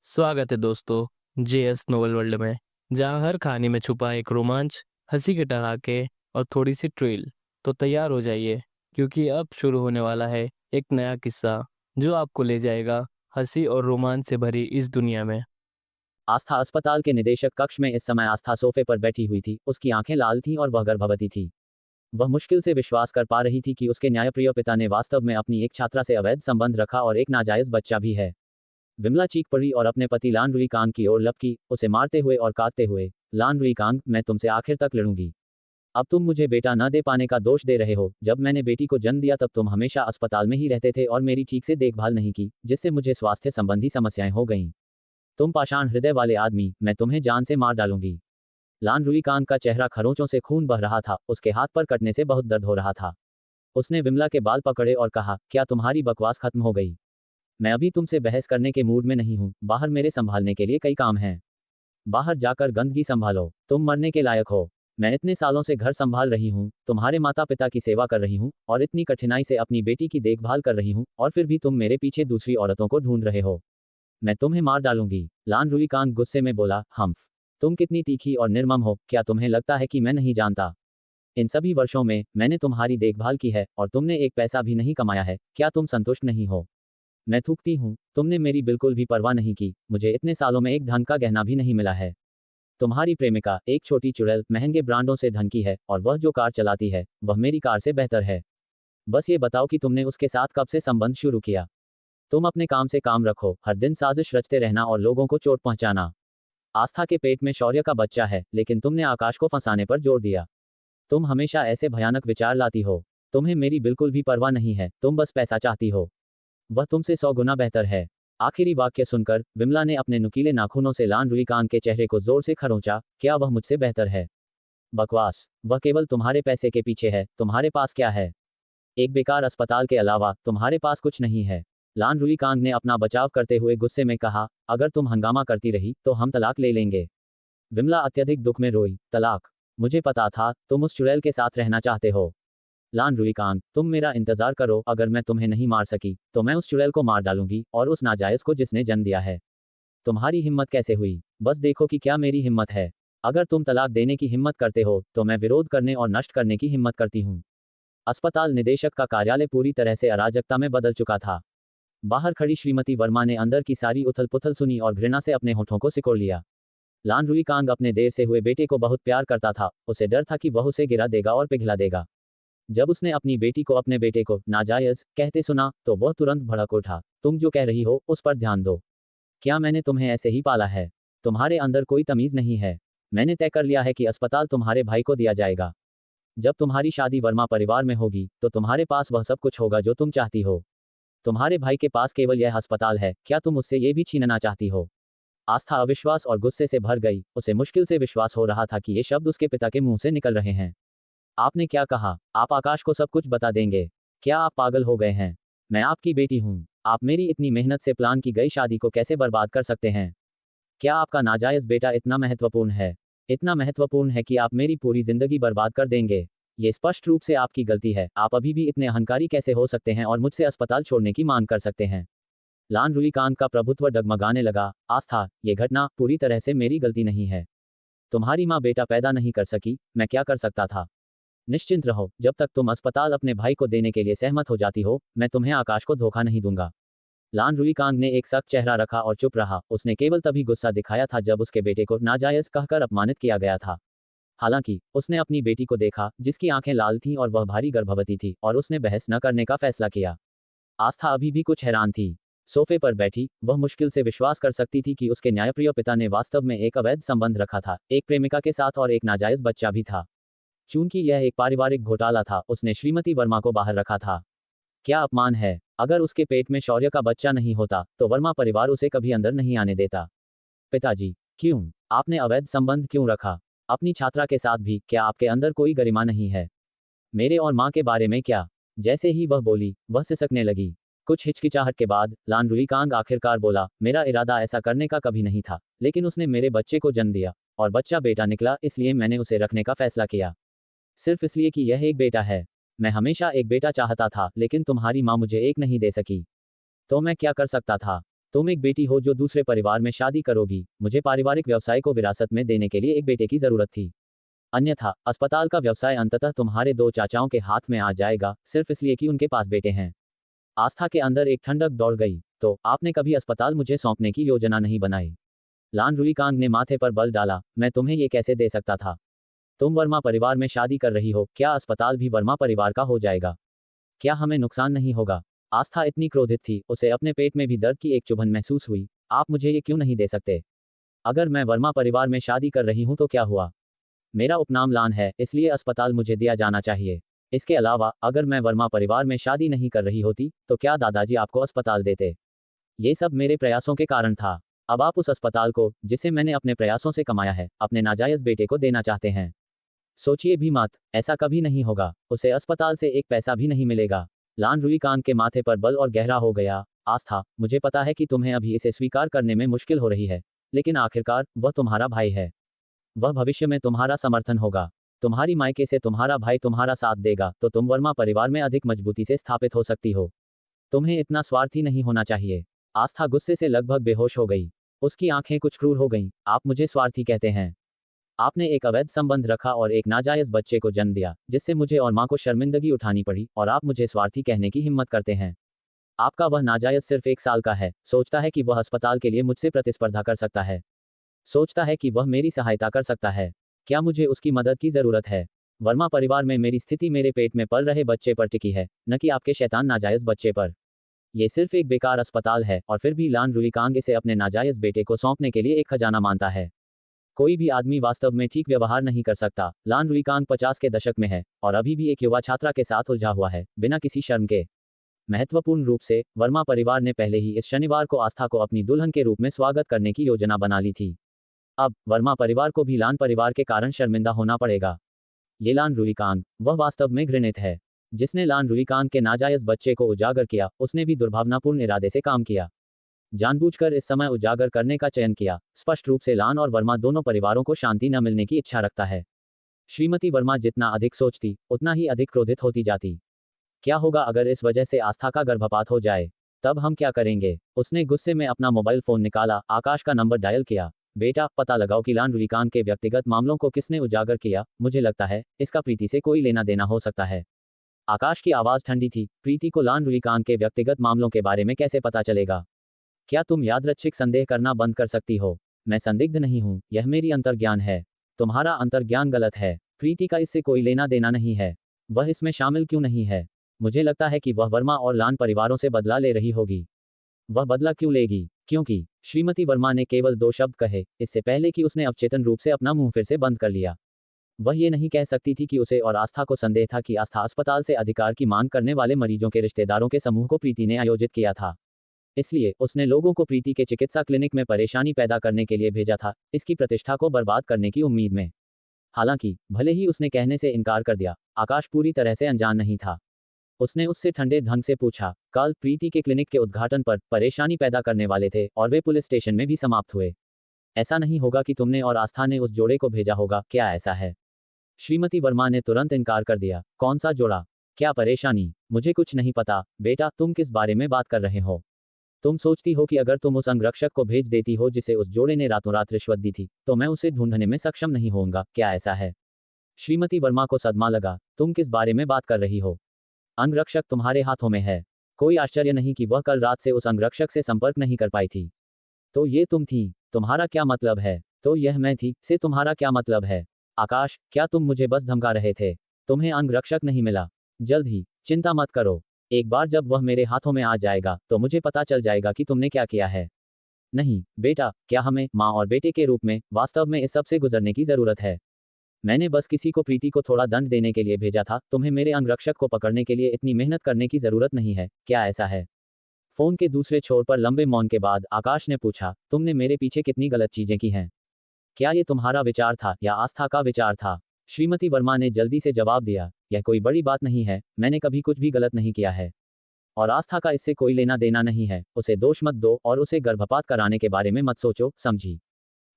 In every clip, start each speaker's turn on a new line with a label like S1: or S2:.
S1: स्वागत है दोस्तों जेएस नोवेल वर्ल्ड में, जहां हर कहानी में छुपा एक रोमांच, हंसी के ठहाके और थोड़ी सी ट्रिल। तो तैयार हो जाइए, क्योंकि अब शुरू होने वाला है एक नया किस्सा जो आपको ले जाएगा हंसी और रोमांच से भरी इस दुनिया में।
S2: आस्था अस्पताल के निदेशक कक्ष में इस समय आस्था सोफे पर बैठी हुई थी। उसकी आंखें लाल थीं और वह गर्भवती थी। वह मुश्किल से विश्वास कर पा रही थी कि उसके न्यायप्रिय पिता ने वास्तव में अपनी एक छात्रा से अवैध संबंध रखा और एक नाजायज बच्चा भी है। विमला चीख पड़ी और अपने पति लान कांग की ओर लपकी, उसे मारते हुए और काटते हुए। लान कांग, मैं तुमसे आखिर तक लड़ूंगी। अब तुम मुझे बेटा न दे पाने का दोष दे रहे हो। जब मैंने बेटी को जन्म दिया तब तुम हमेशा अस्पताल में ही रहते थे और मेरी ठीक से देखभाल नहीं की, जिससे मुझे स्वास्थ्य संबंधी समस्याएं हो गईं। तुम पाषाण हृदय वाले आदमी, मैं तुम्हें जान से मार डालूंगी। लान रुईकांग का चेहरा खरोंचों से खून बह रहा था। उसके हाथ पर कटने से बहुत दर्द हो रहा था। उसने विमला के बाल पकड़े और कहा, क्या तुम्हारी बकवास खत्म हो गई? मैं अभी तुमसे बहस करने के मूड में नहीं हूं। बाहर मेरे संभालने के लिए कई काम हैं। बाहर जाकर गंदगी संभालो। तुम मरने के लायक हो। मैं इतने सालों से घर संभाल रही हूं, तुम्हारे माता पिता की सेवा कर रही हूं और इतनी कठिनाई से अपनी बेटी की देखभाल कर रही हूं, और फिर भी तुम मेरे पीछे दूसरी औरतों को ढूंढ रहे हो। मैं तुम्हें मार डालूंगी। लान रुईकांग गुस्से में बोला, हम्फ। तुम कितनी तीखी और निर्मम हो। क्या तुम्हें लगता है कि मैं नहीं जानता? इन सभी वर्षों में मैंने तुम्हारी देखभाल की है और तुमने एक पैसा भी नहीं कमाया है। क्या तुम संतुष्ट नहीं हो? मैं थूकती हूँ, तुमने मेरी बिल्कुल भी परवाह नहीं की। मुझे इतने सालों में एक धन का गहना भी नहीं मिला है। तुम्हारी प्रेमिका एक छोटी चुड़ैल महंगे ब्रांडों से धन की है, और वह जो कार चलाती है वह मेरी कार से बेहतर है। बस ये बताओ कि तुमने उसके साथ कब से संबंध शुरू किया? तुम अपने काम से काम रखो, हर दिन साजिश रचते रहना और लोगों को चोट पहुंचाना। आस्था के पेट में शौर्य का बच्चा है, लेकिन तुमने आकाश को फंसाने पर जोर दिया। तुम हमेशा ऐसे भयानक विचार लाती हो। तुम्हें मेरी बिल्कुल भी परवाह नहीं है, तुम बस पैसा चाहती हो। वह तुमसे 100 गुना बेहतर है। आखिरी वाक्य सुनकर विमला ने अपने नुकीले नाखूनों से लान रुईकांग के चेहरे को जोर से खरोंचा। क्या वह मुझसे बेहतर है? बकवास। वह केवल तुम्हारे पैसे के पीछे है। तुम्हारे पास क्या है? एक बेकार अस्पताल के अलावा तुम्हारे पास कुछ नहीं है। लान रुईकांग ने अपना बचाव करते हुए गुस्से में कहा, अगर तुम हंगामा करती रही तो हम तलाक ले लेंगे। विमला अत्यधिक दुख में रोई। तलाक? मुझे पता था तुम उस चुड़ैल के साथ रहना चाहते हो। लान रुईकांग, तुम मेरा इंतजार करो। अगर मैं तुम्हें नहीं मार सकी तो मैं उस चुड़ैल को मार डालूंगी, और उस नाजायज को जिसने जन्म दिया है। तुम्हारी हिम्मत कैसे हुई? बस देखो कि क्या मेरी हिम्मत है। अगर तुम तलाक देने की हिम्मत करते हो तो मैं विरोध करने और नष्ट करने की हिम्मत करती हूँ। अस्पताल निदेशक का कार्यालय पूरी तरह से अराजकता में बदल चुका था। बाहर खड़ी श्रीमती वर्मा ने अंदर की सारी उथल पुथल सुनी और घृणा से अपने होठों को सिकोड़ लिया। लान रुईकांग अपने देर से हुए बेटे को बहुत प्यार करता था। उसे डर था कि वह उसे गिरा देगा और पिघला देगा। जब उसने अपनी बेटी को अपने बेटे को नाजायज कहते सुना तो वह तुरंत भड़क उठा। तुम जो कह रही हो उस पर ध्यान दो। क्या मैंने तुम्हें ऐसे ही पाला है? तुम्हारे अंदर कोई तमीज नहीं है। मैंने तय कर लिया है कि अस्पताल तुम्हारे भाई को दिया जाएगा। जब तुम्हारी शादी वर्मा परिवार में होगी तो तुम्हारे पास वह सब कुछ होगा जो तुम चाहती हो। तुम्हारे भाई के पास केवल यह अस्पताल है, क्या तुम उससे ये भी छीनना चाहती हो? आस्था अविश्वास और गुस्से से भर गई। उसे मुश्किल से विश्वास हो रहा था कि ये शब्द उसके पिता के मुंह से निकल रहे हैं। आपने क्या कहा? आप आकाश को सब कुछ बता देंगे? क्या आप पागल हो गए हैं? मैं आपकी बेटी हूं। आप मेरी इतनी मेहनत से प्लान की गई शादी को कैसे बर्बाद कर सकते हैं? क्या आपका नाजायज बेटा इतना महत्वपूर्ण है? इतना महत्वपूर्ण है कि आप मेरी पूरी जिंदगी बर्बाद कर देंगे? ये स्पष्ट रूप से आपकी गलती है। आप अभी भी इतने अहंकारी कैसे हो सकते हैं और मुझसे अस्पताल छोड़ने की मांग कर सकते हैं? लान रुईकांग का प्रभुत्व डगमगाने लगा। आस्था, ये घटना पूरी तरह से मेरी गलती नहीं है। तुम्हारी माँ बेटा पैदा नहीं कर सकी, मैं क्या कर सकता था? निश्चिंत रहो, जब तक तुम अस्पताल अपने भाई को देने के लिए सहमत हो जाती हो, मैं तुम्हें आकाश को धोखा नहीं दूंगा। लान रुईकांग ने एक सख्त चेहरा रखा और चुप रहा। उसने केवल तभी गुस्सा दिखाया था जब उसके बेटे को नाजायज कहकर अपमानित किया गया था। हालांकि उसने अपनी बेटी को देखा, जिसकी आंखें लाल थीं और वह भारी गर्भवती थी, और उसने बहस न करने का फैसला किया। आस्था अभी भी कुछ हैरान थी। सोफे पर बैठी वह मुश्किल से विश्वास कर सकती थी कि उसके न्यायप्रिय पिता ने वास्तव में एक अवैध संबंध रखा था, एक प्रेमिका के साथ, और एक नाजायज बच्चा भी था। चूंकि यह एक पारिवारिक घोटाला था, उसने श्रीमती वर्मा को बाहर रखा था। क्या अपमान है! अगर उसके पेट में शौर्य का बच्चा नहीं होता तो वर्मा परिवार उसे कभी अंदर नहीं आने देता। पिताजी, क्यों? आपने अवैध संबंध क्यों रखा? अपनी छात्रा के साथ भी? क्या आपके अंदर कोई गरिमा नहीं है? मेरे और माँ के बारे में क्या? जैसे ही वह बोली, वह सिसकने लगी। कुछ हिचकिचाहट के बाद लान रुईकांग आखिरकार बोला, मेरा इरादा ऐसा करने का कभी नहीं था, लेकिन उसने मेरे बच्चे को जन्म दिया और बच्चा बेटा निकला, इसलिए मैंने उसे रखने का फैसला किया। सिर्फ इसलिए कि यह एक बेटा है। मैं हमेशा एक बेटा चाहता था, लेकिन तुम्हारी माँ मुझे एक नहीं दे सकी। तो मैं क्या कर सकता था? तुम एक बेटी हो जो दूसरे परिवार में शादी करोगी। मुझे पारिवारिक व्यवसाय को विरासत में देने के लिए एक बेटे की जरूरत थी। अन्यथा अस्पताल का व्यवसाय अंततः तुम्हारे दो चाचाओं के हाथ में आ जाएगा, सिर्फ इसलिए कि उनके पास बेटे हैं। आस्था के अंदर एक ठंडक दौड़ गई। तो आपने कभी अस्पताल मुझे सौंपने की योजना नहीं बनाई? लान रुईकांग ने माथे पर बल डाला। मैं तुम्हें ये कैसे दे सकता था? तुम वर्मा परिवार में शादी कर रही हो, क्या अस्पताल भी वर्मा परिवार का हो जाएगा? क्या हमें नुकसान नहीं होगा? आस्था इतनी क्रोधित थी, उसे अपने पेट में भी दर्द की एक चुभन महसूस हुई। आप मुझे ये क्यों नहीं दे सकते? अगर मैं वर्मा परिवार में शादी कर रही हूं तो क्या हुआ? मेरा उपनाम लान है, इसलिए अस्पताल मुझे दिया जाना चाहिए। इसके अलावा अगर मैं वर्मा परिवार में शादी नहीं कर रही होती तो क्या दादाजी आपको अस्पताल देते? ये सब मेरे प्रयासों के कारण था। अब आप उस अस्पताल को, जिसे मैंने अपने प्रयासों से कमाया है, अपने नाजायज बेटे को देना चाहते हैं। सोचिए भी मत, ऐसा कभी नहीं होगा। उसे अस्पताल से एक पैसा भी नहीं मिलेगा। लान रुईकांग के माथे पर बल और गहरा हो गया। आस्था, मुझे पता है कि तुम्हें अभी इसे स्वीकार करने में मुश्किल हो रही है, लेकिन आखिरकार वह तुम्हारा भाई है। वह भविष्य में तुम्हारा समर्थन होगा। तुम्हारी मायके से तुम्हारा भाई तुम्हारा साथ देगा तो तुम वर्मा परिवार में अधिक मजबूती से स्थापित हो सकती हो। तुम्हें इतना स्वार्थी नहीं होना चाहिए। आस्था गुस्से से लगभग बेहोश हो गई। उसकी आंखें कुछ क्रूर हो गईं। आप मुझे स्वार्थी कहते हैं? आपने एक अवैध संबंध रखा और एक नाजायज बच्चे को जन्म दिया, जिससे मुझे और मां को शर्मिंदगी उठानी पड़ी, और आप मुझे स्वार्थी कहने की हिम्मत करते हैं? आपका वह नाजायज सिर्फ 1 साल का है, सोचता है कि वह अस्पताल के लिए मुझसे प्रतिस्पर्धा कर सकता है। सोचता है कि वह मेरी सहायता कर सकता है। क्या मुझे उसकी मदद की जरूरत है? वर्मा परिवार में मेरी स्थिति मेरे पेट में पल रहे बच्चे पर टिकी है, न कि आपके शैतान नाजायज बच्चे पर। ये सिर्फ एक बेकार अस्पताल है, और फिर भी लान रुईकांग इसे अपने नाजायज बेटे को सौंपने के लिए एक खजाना मानता है। कोई भी आदमी वास्तव में ठीक व्यवहार नहीं कर सकता। लान रुईकांग 50 के दशक में है और अभी भी एक युवा छात्रा के साथ उलझा हुआ है, बिना किसी शर्म के। महत्वपूर्ण रूप से, वर्मा परिवार ने पहले ही इस शनिवार को आस्था को अपनी दुल्हन के रूप में स्वागत करने की योजना बना ली थी। अब वर्मा परिवार को भी लान परिवार के कारण शर्मिंदा होना पड़ेगा। ये लान रुईकांग, वह वास्तव में घृणित है। जिसने लान रुईकांग के नाजायज बच्चे को उजागर किया, उसने भी दुर्भावनापूर्ण इरादे से काम किया। जानबूझकर इस समय उजागर करने का चयन किया। स्पष्ट रूप से लान और वर्मा दोनों परिवारों को शांति न मिलने की इच्छा रखता है। श्रीमती वर्मा जितना अधिक सोचती, उतना ही अधिक क्रोधित होती जाती। क्या होगा अगर इस वजह से आस्था का गर्भपात हो जाए? तब हम क्या करेंगे? उसने गुस्से में अपना मोबाइल फोन निकाला, आकाश का नंबर डायल किया। बेटा, पता लगाओ कि लान रुईकांग के व्यक्तिगत मामलों को किसने उजागर किया। मुझे लगता है इसका प्रीति से कोई लेना देना हो सकता है। आकाश की आवाज ठंडी थी। प्रीति को लान रुईकांग के व्यक्तिगत मामलों के बारे में कैसे पता चलेगा? क्या तुम यादृच्छिक संदेह करना बंद कर सकती हो? मैं संदिग्ध नहीं हूं, यह मेरी अंतर्ज्ञान है। तुम्हारा अंतर्ज्ञान गलत है। प्रीति का इससे कोई लेना देना नहीं है। वह इसमें शामिल क्यों नहीं है? मुझे लगता है कि वह वर्मा और लान परिवारों से बदला ले रही होगी। वह बदला क्यों लेगी? क्योंकि श्रीमती वर्मा ने केवल 2 शब्द कहे, इससे पहले कि उसने अवचेतन रूप से अपना मुंह फिर से बंद कर लिया। वह ये नहीं कह सकती थी कि उसे और आस्था को संदेह था कि आस्था अस्पताल से अधिकार की मांग करने वाले मरीजों के रिश्तेदारों के समूह को प्रीति ने आयोजित किया था। इसलिए उसने लोगों को प्रीति के चिकित्सा क्लिनिक में परेशानी पैदा करने के लिए भेजा था, इसकी प्रतिष्ठा को बर्बाद करने की उम्मीद में। हालांकि भले ही उसने कहने से इनकार कर दिया, आकाश पूरी तरह से अनजान नहीं था। उसने उससे ठंडे ढंग से पूछा, कल प्रीति के क्लिनिक के उद्घाटन पर परेशानी पैदा करने वाले थे और वे पुलिस स्टेशन में भी समाप्त हुए। ऐसा नहीं होगा कि तुमने और आस्था ने उस जोड़े को भेजा होगा, क्या ऐसा है? श्रीमती वर्मा ने तुरंत इनकार कर दिया। कौन सा जोड़ा? क्या परेशानी? मुझे कुछ नहीं पता। बेटा, तुम किस बारे में बात कर रहे हो? तुम सोचती हो कि अगर तुम उस अंगरक्षक को भेज देती हो जिसे उस जोड़े ने रातों रात रिश्वत दी थी, तो मैं उसे ढूंढने में सक्षम नहीं होऊंगा, क्या ऐसा है? श्रीमती वर्मा को सदमा लगा। तुम किस बारे में बात कर रही हो? अंगरक्षक तुम्हारे हाथों में है। कोई आश्चर्य नहीं कि वह कल रात से उस अंगरक्षक से संपर्क नहीं कर पाई थी। तो ये तुम थी? तुम्हारा क्या मतलब है? तो यह मैं थी से तुम्हारा क्या मतलब है? आकाश, क्या तुम मुझे बस धमका रहे थे? तुम्हें अंगरक्षक नहीं मिला? जल्द ही, चिंता मत करो। एक बार जब वह मेरे हाथों में आ जाएगा तो मुझे पता चल जाएगा कि तुमने क्या किया है। नहीं बेटा, क्या हमें माँ और बेटे के रूप में वास्तव में इस सब से गुजरने की जरूरत है? मैंने बस किसी को प्रीति को थोड़ा दंड देने के लिए भेजा था। तुम्हें मेरे अंगरक्षक को पकड़ने के लिए इतनी मेहनत करने की जरूरत नहीं है, क्या ऐसा है? फोन के दूसरे छोर पर लंबे मौन के बाद आकाश ने पूछा, तुमने मेरे पीछे कितनी गलत चीजें की हैं? क्या ये तुम्हारा विचार था या आस्था का विचार था? श्रीमती वर्मा ने जल्दी से जवाब दिया, यह कोई बड़ी बात नहीं है, मैंने कभी कुछ भी गलत नहीं किया है। और आस्था का इससे कोई लेना देना नहीं है। उसे दोष मत दो और उसे गर्भपात कराने के बारे में मत सोचो, समझी?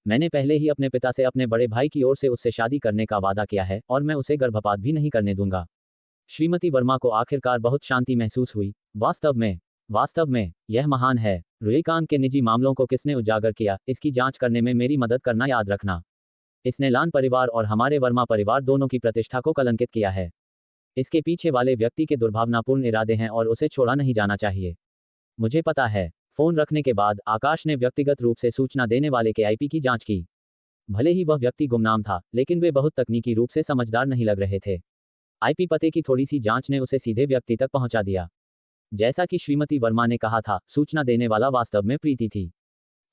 S2: मैंने पहले ही अपने पिता से अपने बड़े भाई की ओर से उससे शादी करने का वादा किया है और मैं उसे गर्भपात भी नहीं करने दूंगा। श्रीमती वर्मा को आखिरकार बहुत शांति महसूस हुई। वास्तव में वास्तव में यह महान है। रुहिकांत के निजी मामलों को किसने उजागर किया, इसकी जांच करने में मेरी मदद करना याद रखना। इसने लान परिवार और हमारे वर्मा परिवार दोनों की प्रतिष्ठा को कलंकित किया है। इसके पीछे वाले व्यक्ति के दुर्भावनापूर्ण इरादे हैं और उसे छोड़ा नहीं जाना चाहिए। मुझे पता है। फोन रखने के बाद आकाश ने व्यक्तिगत रूप से सूचना देने वाले के आईपी की जांच की। भले ही वह व्यक्ति गुमनाम था, लेकिन वे बहुत तकनीकी रूप से समझदार नहीं लग रहे थे। आईपी पते की थोड़ी सी जांच ने उसे सीधे व्यक्ति तक पहुंचा दिया। जैसा कि श्रीमती वर्मा ने कहा था, सूचना देने वाला वास्तव में प्रीति थी।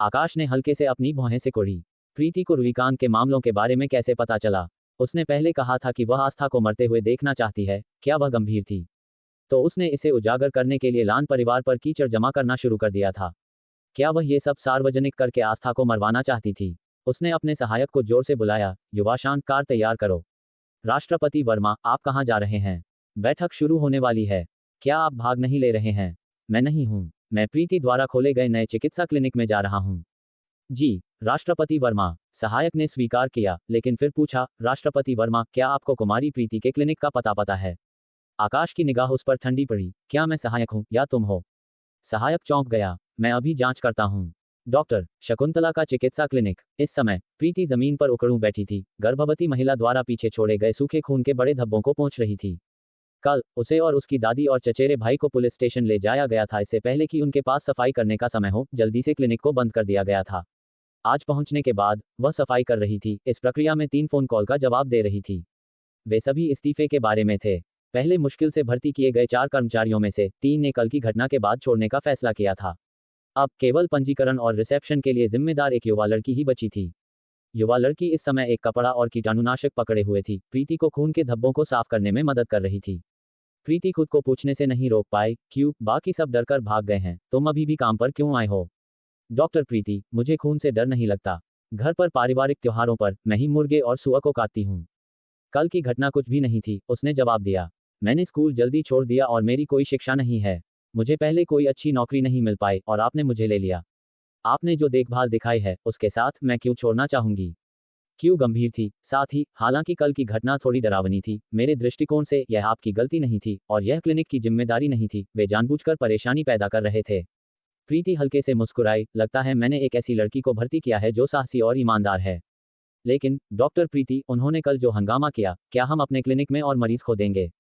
S2: आकाश ने हल्के से अपनी भौहें सिकोड़ी। प्रीति को रुहिकांत के मामलों के बारे में कैसे पता चला? उसने पहले कहा था कि वह आस्था को मरते हुए देखना चाहती है। क्या वह गंभीर थी? तो उसने इसे उजागर करने के लिए लान परिवार पर कीचड़ जमा करना शुरू कर दिया था। क्या वह ये सब सार्वजनिक करके आस्था को मरवाना चाहती थी? उसने अपने सहायक को जोर से बुलाया, युवा शांत, कार तैयार करो। राष्ट्रपति वर्मा, आप कहाँ जा रहे हैं? बैठक शुरू होने वाली है। क्या आप भाग नहीं ले रहे हैं? मैं नहीं हूँ। मैं प्रीति द्वारा खोले गए नए चिकित्सा क्लिनिक में जा रहा हूँ। जी, राष्ट्रपति वर्मा, सहायक ने स्वीकार किया, लेकिन फिर पूछा, राष्ट्रपति वर्मा, क्या आपको कुमारी प्रीति के क्लिनिक का पता है? आकाश की निगाह उस पर ठंडी पड़ी। क्या मैं सहायक हूँ या तुम हो? सहायक चौंक गया। मैं अभी जांच करता हूँ। डॉक्टर शकुंतला का चिकित्सा क्लिनिक। इस समय प्रीति जमीन पर उकड़ू बैठी थी, गर्भवती महिला द्वारा पीछे छोड़े गए सूखे खून के बड़े धब्बों को पोंछ रही थी। कल उसे और उसकी दादी और चचेरे भाई को पुलिस स्टेशन ले जाया गया था, इससे पहले कि उनके पास सफाई करने का समय हो। जल्दी से क्लिनिक को बंद कर दिया गया था। आज पहुंचने के बाद वह सफाई कर रही थी। इस प्रक्रिया में 3 फोन कॉल का जवाब दे रही थी। वे सभी इस्तीफे के बारे में थे। पहले मुश्किल से भर्ती किए गए 4 कर्मचारियों में से 3 ने कल की घटना के बाद छोड़ने का फैसला किया था। अब केवल पंजीकरण और रिसेप्शन के लिए जिम्मेदार एक युवा लड़की ही बची थी। युवा लड़की इस समय एक कपड़ा और कीटाणुनाशक पकड़े हुए थी। प्रीति को खून के धब्बों को साफ करने में मदद कर रही थी। प्रीति खुद को पूछने से नहीं रोक पाई, क्यों? बाकी सब डरकर भाग गए हैं, तुम अभी भी काम पर क्यों आए हो? डॉक्टर प्रीति, मुझे खून से डर नहीं लगता। घर पर पारिवारिक त्योहारों पर मैं ही मुर्गे और सुअर को काटती हूँ। कल की घटना कुछ भी नहीं थी, उसने जवाब दिया। मैंने स्कूल जल्दी छोड़ दिया और मेरी कोई शिक्षा नहीं है। मुझे पहले कोई अच्छी नौकरी नहीं मिल पाई और आपने मुझे ले लिया। आपने जो देखभाल दिखाई है उसके साथ मैं क्यों छोड़ना चाहूंगी? क्यों गंभीर थी? साथ ही, हालांकि कल की घटना थोड़ी डरावनी थी, मेरे दृष्टिकोण से यह आपकी गलती नहीं थी और यह क्लिनिक की जिम्मेदारी नहीं थी। वे जानबूझकर परेशानी पैदा कर रहे थे। प्रीति हल्के से मुस्कुराई। लगता है मैंने एक ऐसी लड़की को भर्ती किया है जो साहसी और ईमानदार है। लेकिन डॉक्टर प्रीति, उन्होंने कल जो हंगामा किया, क्या हम अपने क्लिनिक में और मरीज खो देंगे?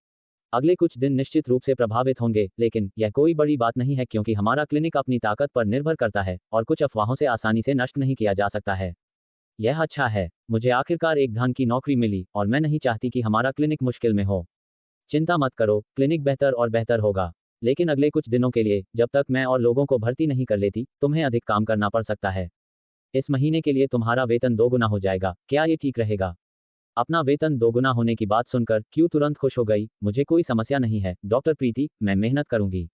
S2: अगले कुछ दिन निश्चित रूप से प्रभावित होंगे, लेकिन यह कोई बड़ी बात नहीं है क्योंकि हमारा क्लिनिक अपनी ताकत पर निर्भर करता है और कुछ अफवाहों से आसानी से नष्ट नहीं किया जा सकता है। यह अच्छा है। मुझे आखिरकार एक ढंग की नौकरी मिली और मैं नहीं चाहती कि हमारा क्लिनिक मुश्किल में हो। चिंता मत करो, क्लिनिक बेहतर और बेहतर होगा। लेकिन अगले कुछ दिनों के लिए, जब तक मैं और लोगों को भर्ती नहीं कर लेती, तुम्हें अधिक काम करना पड़ सकता है। इस महीने के लिए तुम्हारा वेतन 2 गुना हो जाएगा। क्या ये ठीक रहेगा? अपना वेतन 2 गुना होने की बात सुनकर क्यों तुरंत खुश हो गई? मुझे कोई समस्या नहीं है डॉक्टर प्रीति, मैं मेहनत करूंगी।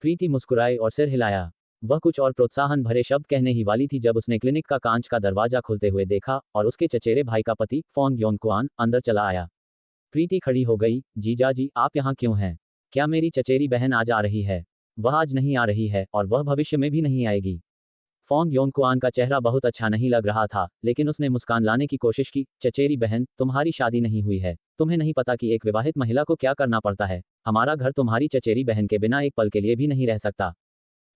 S2: प्रीति मुस्कुराई और सिर हिलाया। वह कुछ और प्रोत्साहन भरे शब्द कहने ही वाली थी जब उसने क्लिनिक का कांच का दरवाजा खुलते हुए देखा और उसके चचेरे भाई का पति फोंग योनकुआन अंदर चला आया। प्रीति खड़ी हो गई। जीजा जी, आप यहाँ क्यों हैं? क्या मेरी चचेरी बहन आज आ रही है? वह आज नहीं आ रही है और वह भविष्य में भी नहीं आएगी। फोंग योनकुआन का चेहरा बहुत अच्छा नहीं लग रहा था, लेकिन उसने मुस्कान लाने की कोशिश की। चचेरी बहन, तुम्हारी शादी नहीं हुई है। तुम्हें नहीं पता कि एक विवाहित महिला को क्या करना पड़ता है। हमारा घर तुम्हारी चचेरी बहन के बिना एक पल के लिए भी नहीं रह सकता।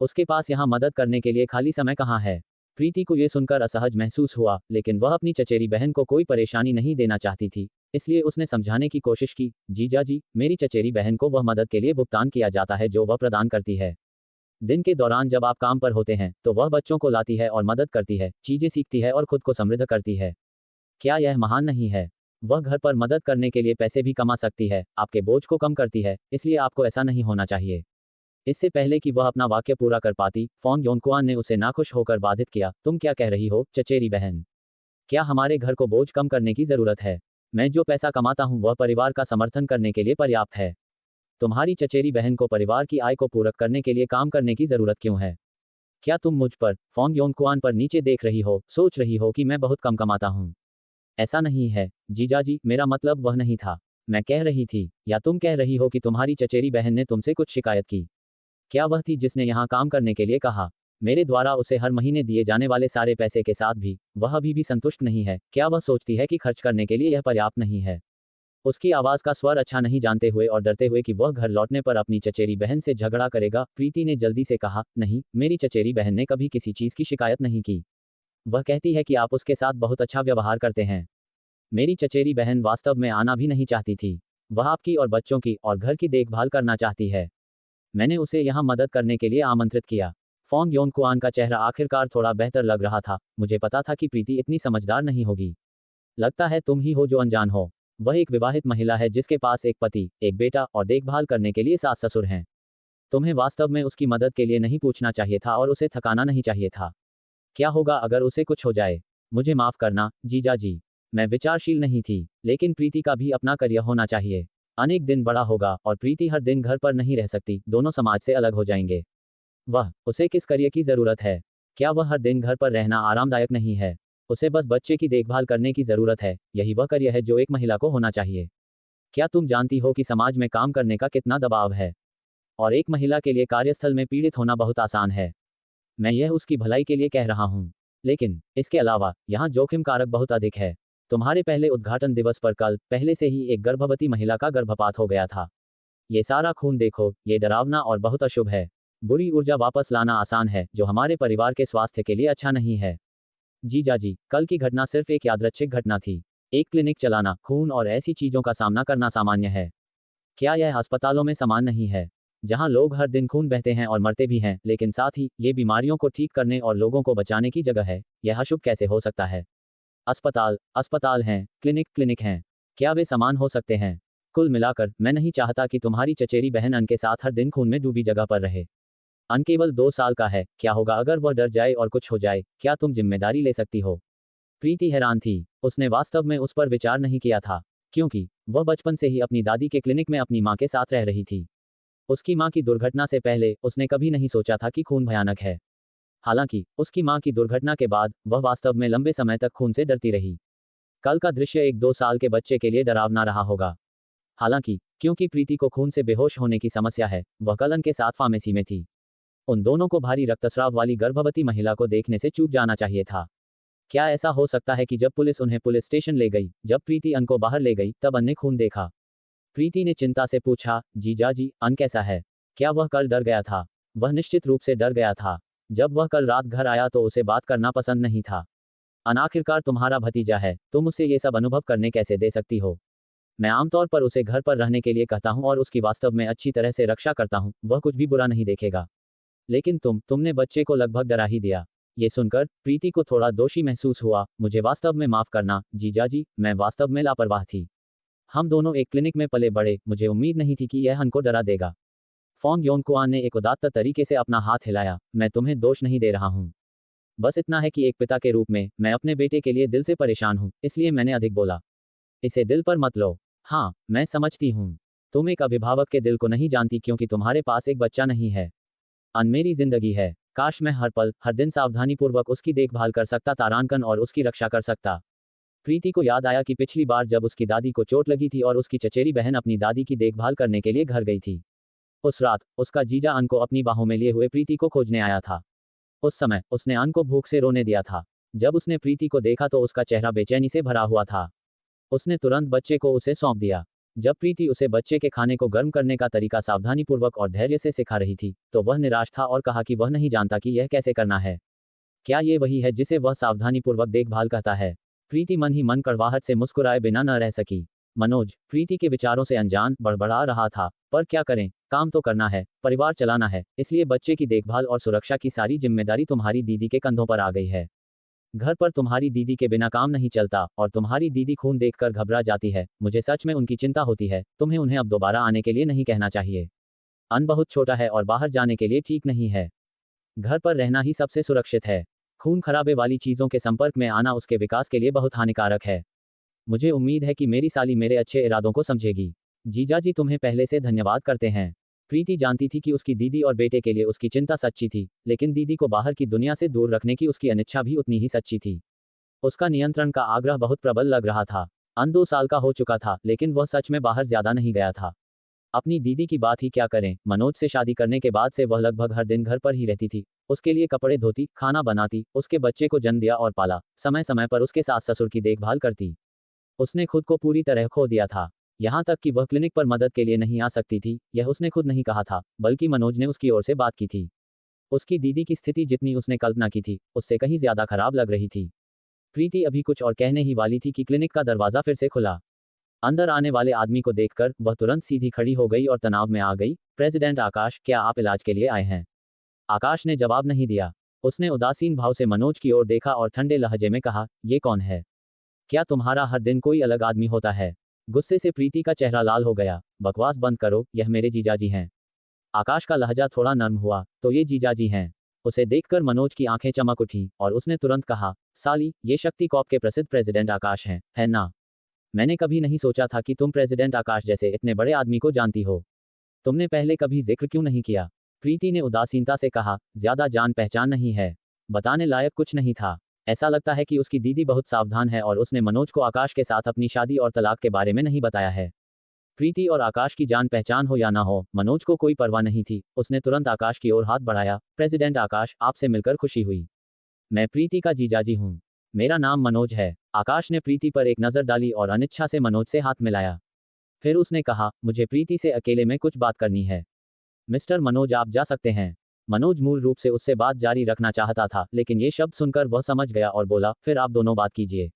S2: उसके पास यहाँ मदद करने के लिए खाली समय कहाँ है? प्रीति को यह सुनकर असहज महसूस हुआ, लेकिन वह अपनी चचेरी बहन को कोई परेशानी नहीं देना चाहती थी, इसलिए उसने समझाने की कोशिश की। जीजा जी, मेरी चचेरी बहन को वह मदद के लिए भुगतान किया जाता है जो वह प्रदान करती है। दिन के दौरान जब आप काम पर होते हैं तो वह बच्चों को लाती है और मदद करती है, चीजें सीखती है और खुद को समृद्ध करती है। क्या यह महान नहीं है? वह घर पर मदद करने के लिए पैसे भी कमा सकती है, आपके बोझ को कम करती है, इसलिए आपको ऐसा नहीं होना चाहिए। इससे पहले कि वह अपना वाक्य पूरा कर पाती, फोंग योनकुआन ने उसे नाखुश होकर बाधित किया। तुम क्या कह रही हो, चचेरी बहन? क्या हमारे घर को बोझ कम करने की जरूरत है? मैं जो पैसा कमाता हूँ वह परिवार का समर्थन करने के लिए पर्याप्त है। तुम्हारी चचेरी बहन को परिवार की आय को पूरक करने के लिए काम करने की जरूरत क्यों है? क्या तुम मुझ पर, फोंग योनकुआन पर नीचे देख रही हो, सोच रही हो कि मैं बहुत कम कमाता हूँ? ऐसा नहीं है जीजाजी, मेरा मतलब वह नहीं था। मैं कह रही थी, या तुम कह रही हो कि तुम्हारी चचेरी बहन ने तुमसे कुछ शिकायत की? क्या वह थी जिसने यहाँ काम करने के लिए कहा? मेरे द्वारा उसे हर महीने दिए जाने वाले सारे पैसे के साथ भी वह अभी भी संतुष्ट नहीं है। क्या वह सोचती है कि खर्च करने के लिए यह पर्याप्त नहीं है? उसकी आवाज का स्वर अच्छा नहीं जानते हुए और डरते हुए कि वह घर लौटने पर अपनी चचेरी बहन से झगड़ा करेगा, प्रीति ने जल्दी से कहा, नहीं, मेरी चचेरी बहन ने कभी किसी चीज की शिकायत नहीं की। वह कहती है कि आप उसके साथ बहुत अच्छा व्यवहार करते हैं। मेरी चचेरी बहन वास्तव में आना भी नहीं चाहती थी। वह आपकी और बच्चों की और घर की देखभाल करना चाहती है। मैंने उसे यहाँ मदद करने के लिए आमंत्रित किया। फोंग योन कुआन का चेहरा आखिरकार थोड़ा बेहतर लग रहा था। मुझे पता था कि प्रीति इतनी समझदार नहीं होगी। लगता है तुम ही हो जो अनजान हो। वह एक विवाहित महिला है जिसके पास एक पति, एक बेटा और देखभाल करने के लिए सास ससुर हैं। तुम्हें वास्तव में उसकी मदद के लिए नहीं पूछना चाहिए था और उसे थकाना नहीं चाहिए था। क्या होगा अगर उसे कुछ हो जाए? मुझे माफ करना, जीजा जी। मैं विचारशील नहीं थी, लेकिन प्रीति का भी अपना करियर होना चाहिए। अनेक दिन बड़ा होगा और प्रीति हर दिन घर पर नहीं रह सकती, दोनों समाज से अलग हो जाएंगे। उसे किस करियर की जरूरत है? क्या वह हर दिन घर पर रहना आरामदायक नहीं है? उसे बस बच्चे की देखभाल करने की जरूरत है। यही वह करियर है जो एक महिला को होना चाहिए। क्या तुम जानती हो कि समाज में काम करने का कितना दबाव है? और एक महिला के लिए कार्यस्थल में पीड़ित होना बहुत आसान है। मैं यह उसकी भलाई के लिए कह रहा हूँ। लेकिन इसके अलावा यहाँ जोखिम कारक बहुत अधिक है। तुम्हारे पहले उद्घाटन दिवस पर कल पहले से ही एक गर्भवती महिला का गर्भपात हो गया था। ये सारा खून देखो, ये डरावना और बहुत अशुभ है। बुरी ऊर्जा वापस लाना आसान है, जो हमारे परिवार के स्वास्थ्य के लिए अच्छा नहीं है। जीजा जी, कल की घटना सिर्फ एक यादृच्छिक घटना थी। एक क्लिनिक चलाना, खून और ऐसी चीजों का सामना करना सामान्य है। क्या यह अस्पतालों में समान नहीं है, जहां लोग हर दिन खून बहते हैं और मरते भी हैं, लेकिन साथ ही ये बीमारियों को ठीक करने और लोगों को बचाने की जगह है? यह अशुभ कैसे हो सकता है? अस्पताल अस्पताल हैं, क्लिनिक क्लिनिक हैं। क्या वे समान हो सकते हैं? कुल मिलाकर मैं नहीं चाहता कि तुम्हारी चचेरी बहन अन के साथ हर दिन खून में डूबी जगह पर रहे। अन केवल 2 साल का है, क्या होगा अगर वह डर जाए और कुछ हो जाए? क्या तुम जिम्मेदारी ले सकती हो? प्रीति हैरान थी। उसने वास्तव में उस पर विचार नहीं किया था, क्योंकि वह बचपन से ही अपनी दादी के क्लिनिक में अपनी माँ के साथ रह रही थी। उसकी माँ की दुर्घटना से पहले उसने कभी नहीं सोचा था कि खून भयानक है। हालांकि उसकी माँ की दुर्घटना के बाद वह वास्तव में लंबे समय तक खून से डरती रही। कल का दृश्य एक 2 साल के बच्चे के लिए डरावना रहा होगा। हालांकि क्योंकि प्रीति को खून से बेहोश होने की समस्या है, वह कल के साथ फार्मेसी में थी। उन दोनों को भारी रक्तस्राव वाली गर्भवती महिला को देखने से चूक जाना चाहिए था। क्या ऐसा हो सकता है कि जब पुलिस उन्हें पुलिस स्टेशन ले गई, जब प्रीति अन को बाहर ले गई, तब अन ने खून देखा? प्रीति ने चिंता से पूछा, जीजा जी, अन कैसा है? क्या वह कल डर गया था? वह निश्चित रूप से डर गया था। जब वह कल रात घर आया तो उसे बात करना पसंद नहीं था। अन आखिरकार तुम्हारा भतीजा है, तुम उसे ये सब अनुभव करने कैसे दे सकती हो? मैं आमतौर पर उसे घर पर रहने के लिए कहता हूँ और उसकी वास्तव में अच्छी तरह से रक्षा करता हूँ, वह कुछ भी बुरा नहीं देखेगा। लेकिन तुमने बच्चे को लगभग डरा ही दिया। ये सुनकर प्रीति को थोड़ा दोषी महसूस हुआ। मुझे वास्तव में माफ करना, जीजा जी, मैं वास्तव में लापरवाह थी। हम दोनों एक क्लिनिक में पले बड़े, मुझे उम्मीद नहीं थी कि यह हन को डरा देगा। फोंग योन कुआन ने एक उदात्त तरीके से अपना हाथ हिलाया। मैं तुम्हें दोष नहीं दे रहा हूँ। बस इतना है कि एक पिता के रूप में मैं अपने बेटे के लिए दिल से परेशान हूँ, इसलिए मैंने अधिक बोला। इसे दिल पर मत लो। हाँ, मैं समझती हूँ। तुम एक अभिभावक के दिल को नहीं जानती क्योंकि तुम्हारे पास एक बच्चा नहीं है। अन मेरी जिंदगी है। काश मैं हर पल, हर दिन सावधानीपूर्वक उसकी देखभाल कर सकता, तारांकन और उसकी रक्षा कर सकता। प्रीति को याद आया कि पिछली बार जब उसकी दादी को चोट लगी थी और उसकी चचेरी बहन अपनी दादी की देखभाल करने के लिए घर गई थी। उस रात उसका जीजा अन को अपनी बाहों में लिए हुए प्रीति को खोजने आया था। उस समय उसने अन को भूख से रोने दिया था। जब उसने प्रीति को देखा तो उसका चेहरा बेचैनी से भरा हुआ था। उसने तुरंत बच्चे को उसे सौंप दिया। जब प्रीति उसे बच्चे के खाने को गर्म करने का तरीका सावधानीपूर्वक और धैर्य से सिखा रही थी, तो वह निराश था और कहा कि वह नहीं जानता कि यह कैसे करना है। क्या ये वही है जिसे वह सावधानीपूर्वक देखभाल कहता है? प्रीति मन ही मन कड़वाहट से मुस्कुराए बिना न रह सकी। मनोज प्रीति के विचारों से अनजान बड़बड़ा रहा था। पर क्या करें, काम तो करना है, परिवार चलाना है, इसलिए बच्चे की देखभाल और सुरक्षा की सारी जिम्मेदारी तुम्हारी दीदी के कंधों पर आ गई है। घर पर तुम्हारी दीदी के बिना काम नहीं चलता और तुम्हारी दीदी खून देखकर घबरा जाती है। मुझे सच में उनकी चिंता होती है। तुम्हें उन्हें अब दोबारा आने के लिए नहीं कहना चाहिए। अन बहुत छोटा है और बाहर जाने के लिए ठीक नहीं है। घर पर रहना ही सबसे सुरक्षित है। खून खराबे वाली चीजों के संपर्क में आना उसके विकास के लिए बहुत हानिकारक है। मुझे उम्मीद है कि मेरी साली मेरे अच्छे इरादों को समझेगी। जीजा जी तुम्हें पहले से धन्यवाद करते हैं। प्रीति जानती थी कि उसकी दीदी और बेटे के लिए उसकी चिंता सच्ची थी, लेकिन दीदी को बाहर की दुनिया से दूर रखने की उसकी अनिच्छा भी उतनी ही सच्ची थी। उसका नियंत्रण का आग्रह बहुत प्रबल लग रहा था। अन 2 साल का हो चुका था, लेकिन वह सच में बाहर ज्यादा नहीं गया था। अपनी दीदी की बात ही क्या करें, मनोज से शादी करने के बाद से वह लगभग हर दिन घर पर ही रहती थी। उसके लिए कपड़े धोती, खाना बनाती, उसके बच्चे को जन्म दिया और पाला, समय समय पर उसके सास ससुर की देखभाल करती। उसने खुद को पूरी तरह खो दिया था। यहाँ तक कि वह क्लिनिक पर मदद के लिए नहीं आ सकती थी, यह उसने खुद नहीं कहा था, बल्कि मनोज ने उसकी ओर से बात की थी। उसकी दीदी की स्थिति जितनी उसने कल्पना की थी, उससे कहीं ज्यादा खराब लग रही थी। प्रीति अभी कुछ और कहने ही वाली थी कि क्लिनिक का दरवाजा फिर से खुला। अंदर आने वाले आदमी को देखकर वह तुरंत सीधी खड़ी हो गई और तनाव में आ गई। प्रेसिडेंट आकाश, क्या आप इलाज के लिए आए हैं? आकाश ने जवाब नहीं दिया। उसने उदासीन भाव से मनोज की ओर देखा और ठंडे लहजे में कहा, ये कौन है? क्या तुम्हारा हर दिन कोई अलग आदमी होता है? गुस्से से प्रीति का चेहरा लाल हो गया। बकवास बंद करो, यह मेरे जीजाजी हैं। आकाश का लहजा थोड़ा नर्म हुआ, तो ये जीजाजी हैं? उसे देखकर मनोज की आंखें चमक उठी और उसने तुरंत कहा, साली, ये शक्ति कॉप के प्रसिद्ध प्रेसिडेंट आकाश हैं, है ना? मैंने कभी नहीं सोचा था कि तुम प्रेसिडेंट आकाश जैसे इतने बड़े आदमी को जानती हो। तुमने पहले कभी जिक्र क्यों नहीं किया? प्रीति ने उदासीनता से कहा, ज्यादा जान पहचान नहीं है, बताने लायक कुछ नहीं था। ऐसा लगता है कि उसकी दीदी बहुत सावधान है और उसने मनोज को आकाश के साथ अपनी शादी और तलाक के बारे में नहीं बताया है। प्रीति और आकाश की जान पहचान हो या ना हो, मनोज को कोई परवाह नहीं थी। उसने तुरंत आकाश की ओर हाथ बढ़ाया। प्रेसिडेंट आकाश, आपसे मिलकर खुशी हुई। मैं प्रीति का जीजाजी हूँ। मेरा नाम मनोज है। आकाश ने प्रीति पर एक नजर डाली और अनिच्छा से मनोज से हाथ मिलाया। फिर उसने कहा, मुझे प्रीति से अकेले में कुछ बात करनी है। मिस्टर मनोज, आप जा सकते हैं। मनोज मूल रूप से उससे बात जारी रखना चाहता था, लेकिन ये शब्द सुनकर वह समझ गया और बोला, फिर आप दोनों बात कीजिए।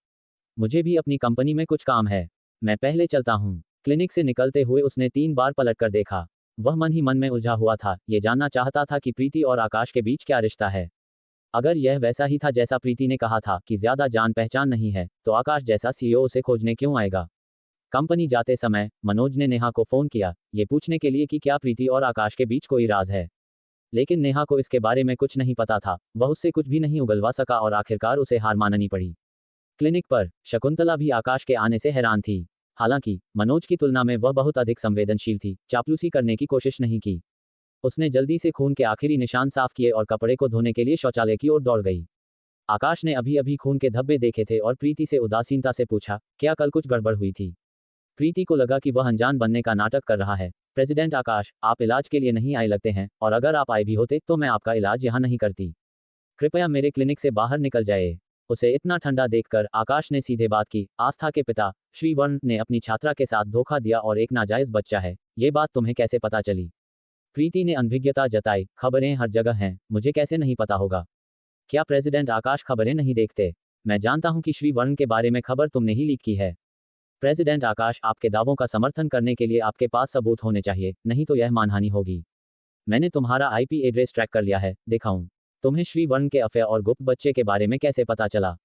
S2: मुझे भी अपनी कंपनी में कुछ काम है। मैं पहले चलता हूँ। क्लिनिक से निकलते हुए उसने 3 बार पलटकर देखा। वह मन ही मन में उलझा हुआ था, ये जानना चाहता था कि प्रीति और आकाश के बीच क्या रिश्ता है। अगर यह वैसा ही था जैसा प्रीति ने कहा था कि ज्यादा जान पहचान नहीं है, तो आकाश जैसा सीईओ उसे खोजने क्यों आएगा? कंपनी जाते समय मनोज ने नेहा को फोन किया, ये पूछने के लिए कि क्या प्रीति और आकाश के बीच कोई राज है। लेकिन नेहा को इसके बारे में कुछ नहीं पता था। वह उससे कुछ भी नहीं उगलवा सका और आखिरकार उसे हार माननी पड़ी। क्लिनिक पर शकुंतला भी आकाश के आने से हैरान थी। हालांकि मनोज की तुलना में वह बहुत अधिक संवेदनशील थी, चापलूसी करने की कोशिश नहीं की। उसने जल्दी से खून के आखिरी निशान साफ किए और कपड़े को धोने के लिए शौचालय की ओर दौड़ गई। आकाश ने अभी अभी खून के धब्बे देखे थे और प्रीति से उदासीनता से पूछा, क्या कल कुछ गड़बड़ हुई थी? प्रीति को लगा कि वह अनजान बनने का नाटक कर रहा है। प्रेसिडेंट आकाश, आप इलाज के लिए नहीं आए लगते हैं, और अगर आप आए भी होते तो मैं आपका इलाज यहाँ नहीं करती। कृपया मेरे क्लिनिक से बाहर निकल जाए। उसे इतना ठंडा देखकर आकाश ने सीधे बात की, आस्था के पिता श्री वर्ण ने अपनी छात्रा के साथ धोखा दिया और एक नाजायज बच्चा है। ये बात तुम्हें कैसे पता चली? प्रीति ने अनभिज्ञता जताई, खबरें हर जगह हैं, मुझे कैसे नहीं पता होगा? क्या प्रेसिडेंट आकाश खबरें नहीं देखते? मैं जानता हूं कि श्री वर्ण के बारे में खबर तुमने ही लीक की है। प्रेसिडेंट आकाश, आपके दावों का समर्थन करने के लिए आपके पास सबूत होने चाहिए, नहीं तो यह मानहानि होगी। मैंने तुम्हारा आईपी एड्रेस ट्रैक कर लिया है, दिखाऊं? तुम्हें श्री वर्ण के अफेयर और गुप्त बच्चे के बारे में कैसे पता चला?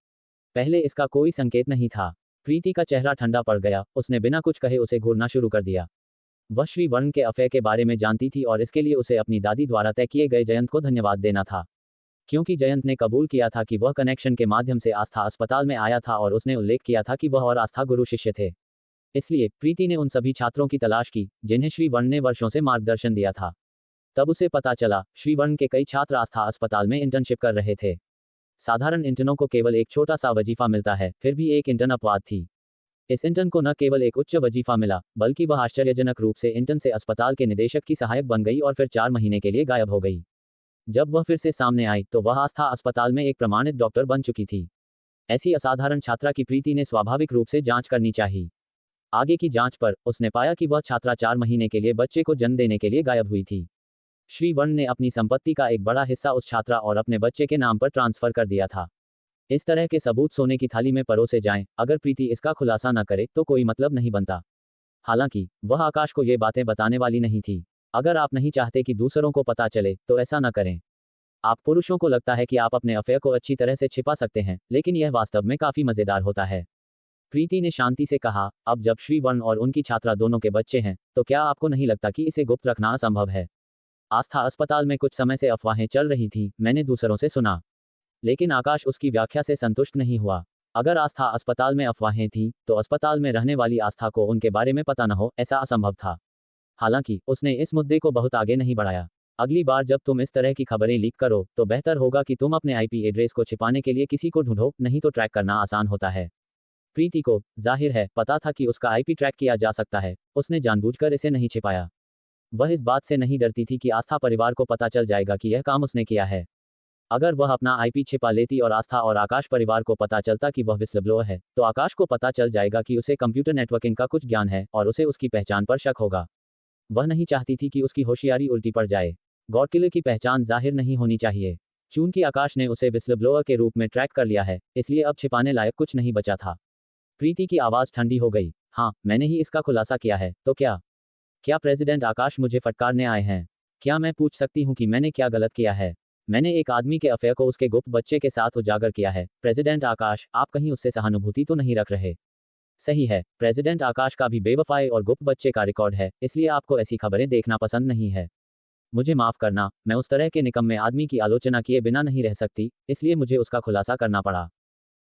S2: पहले इसका कोई संकेत नहीं था। प्रीति का चेहरा ठंडा पड़ गया। उसने बिना कुछ कहे उसे घूरना शुरू कर दिया। वह श्री वर्ण के अफेयर के बारे में जानती थी और इसके लिए उसे अपनी दादी द्वारा तय किए गए जयंत को धन्यवाद देना था। क्योंकि जयंत ने कबूल किया था कि वह कनेक्शन के माध्यम से आस्था अस्पताल में आया था और उसने उल्लेख किया था कि वह और आस्था गुरु शिष्य थे। इसलिए प्रीति ने उन सभी छात्रों की तलाश की जिन्हें श्री वर्ण ने वर्षों से मार्गदर्शन दिया था। तब उसे पता चला, श्री वर्ण के कई छात्र आस्था अस्पताल में इंटर्नशिप कर रहे थे। साधारण इंटर्नों को केवल एक छोटा सा वजीफा मिलता है, फिर भी एक इंटर्न अपवाद थी। इस इंटर्न को न केवल एक उच्च वजीफा मिला, बल्कि वह आश्चर्यजनक रूप से इंटर्न से अस्पताल के निदेशक की सहायक बन गई और फिर 4 महीने के लिए गायब हो गई। जब वह फिर से सामने आई तो वह आस्था अस्पताल में एक प्रमाणित डॉक्टर बन चुकी थी। ऐसी असाधारण छात्रा की प्रीति ने स्वाभाविक रूप से जांच करनी चाहिए। आगे की जांच पर उसने पाया कि वह छात्रा 4 महीने के लिए बच्चे को जन्म देने के लिए गायब हुई थी। श्री वर्ण ने अपनी संपत्ति का एक बड़ा हिस्सा उस छात्रा और अपने बच्चे के नाम पर ट्रांसफर कर दिया था। इस तरह के सबूत सोने की थाली में परोसे जाएं, अगर प्रीति इसका खुलासा न करे तो कोई मतलब नहीं बनता। हालांकि वह आकाश को ये बातें बताने वाली नहीं थी। अगर आप नहीं चाहते कि दूसरों को पता चले तो ऐसा न करें। आप पुरुषों को लगता है कि आप अपने अफेयर को अच्छी तरह से छिपा सकते हैं, लेकिन यह वास्तव में काफी मजेदार होता है। प्रीति ने शांति से कहा, अब जब श्री वर्ण और उनकी छात्रा दोनों के बच्चे हैं, तो क्या आपको नहीं लगता कि इसे गुप्त रखना असंभव है? आस्था अस्पताल में कुछ समय से अफवाहें चल रही थी, मैंने दूसरों से सुना। लेकिन आकाश उसकी व्याख्या से संतुष्ट नहीं हुआ। अगर आस्था अस्पताल में अफवाहें थीं, तो अस्पताल में रहने वाली आस्था को उनके बारे में पता न हो, ऐसा असंभव था। हालांकि उसने इस मुद्दे को बहुत आगे नहीं बढ़ाया। अगली बार जब तुम इस तरह की खबरें लीक करो तो बेहतर होगा कि तुम अपने आईपी एड्रेस को छिपाने के लिए किसी को ढूंढो, नहीं तो ट्रैक करना आसान होता है। प्रीति को जाहिर है पता था कि उसका आईपी ट्रैक किया जा सकता है। उसने जानबूझकर इसे नहीं छिपाया। वह इस बात से नहीं डरती थी कि आस्था परिवार को पता चल जाएगा कि यह काम उसने किया है। अगर वह अपना आईपी छिपा लेती और आस्था और आकाश परिवार को पता चलता कि वह विस्लब्लोअर है, तो आकाश को पता चल जाएगा कि उसे कंप्यूटर नेटवर्किंग का कुछ ज्ञान है और उसे उसकी पहचान पर शक होगा। वह नहीं चाहती थी कि उसकी होशियारी उल्टी पड़ जाए। गौरकिले की पहचान जाहिर नहीं होनी चाहिए। चूंकि आकाश ने उसे विस्लब्लोअर के रूप में ट्रैक कर लिया है, इसलिए अब छिपाने लायक कुछ नहीं बचा था। प्रीति की आवाज ठंडी हो गई। हाँ, मैंने ही इसका खुलासा किया है, तो क्या? क्या प्रेसिडेंट आकाश मुझे फटकारने आए हैं? क्या मैं पूछ सकती हूँ कि मैंने क्या गलत किया है? मैंने एक आदमी के अफेयर को उसके गुप्त बच्चे के साथ उजागर किया है। प्रेसिडेंट आकाश, आप कहीं उससे सहानुभूति तो नहीं रख रहे? सही है, प्रेसिडेंट आकाश का भी बेवफाई और गुप्त बच्चे का रिकॉर्ड है, इसलिए आपको ऐसी खबरें देखना पसंद नहीं है। मुझे माफ करना, मैं उस तरह के निकम्मे आदमी की आलोचना किए बिना नहीं रह सकती, इसलिए मुझे उसका खुलासा करना पड़ा।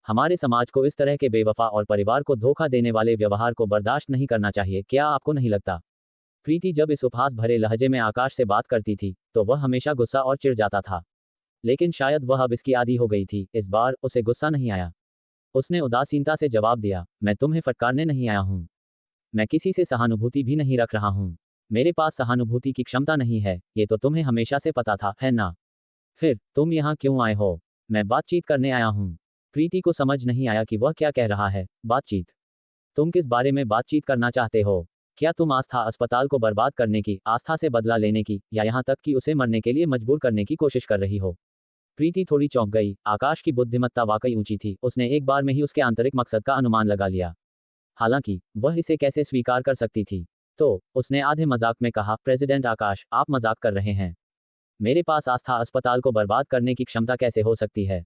S2: हमारे समाज को इस तरह के बेवफा और परिवार को धोखा देने वाले व्यवहार को बर्दाश्त नहीं करना चाहिए, क्या आपको नहीं लगता? प्रीति जब इस उपहास भरे लहजे में आकाश से बात करती थी, तो वह हमेशा गुस्सा और चिढ़ जाता था। लेकिन शायद वह अब इसकी आदी हो गई थी, इस बार उसे गुस्सा नहीं आया। उसने उदासीनता से जवाब दिया, मैं तुम्हें फटकारने नहीं आया हूँ। मैं किसी से सहानुभूति भी नहीं रख रहा हूँ। मेरे पास सहानुभूति की क्षमता नहीं है, ये तो तुम्हें हमेशा से पता था, है ना? फिर तुम यहाँ क्यों आए हो? मैं बातचीत करने आया हूँ। प्रीति को समझ नहीं आया कि वह क्या कह रहा है। बातचीत? तुम किस बारे में बातचीत करना चाहते हो? क्या तुम आस्था अस्पताल को बर्बाद करने की, आस्था से बदला लेने की, या यहाँ तक कि उसे मरने के लिए मजबूर करने की कोशिश कर रही हो? प्रीति थोड़ी चौंक गई। आकाश की बुद्धिमत्ता वाकई ऊंची थी, उसने एक बार में ही उसके आंतरिक मकसद का अनुमान लगा लिया। हालांकि वह इसे कैसे स्वीकार कर सकती थी? तो उसने आधे मजाक में कहा, प्रेसिडेंट आकाश, आप मजाक कर रहे हैं। मेरे पास आस्था अस्पताल को बर्बाद करने की क्षमता कैसे हो सकती है?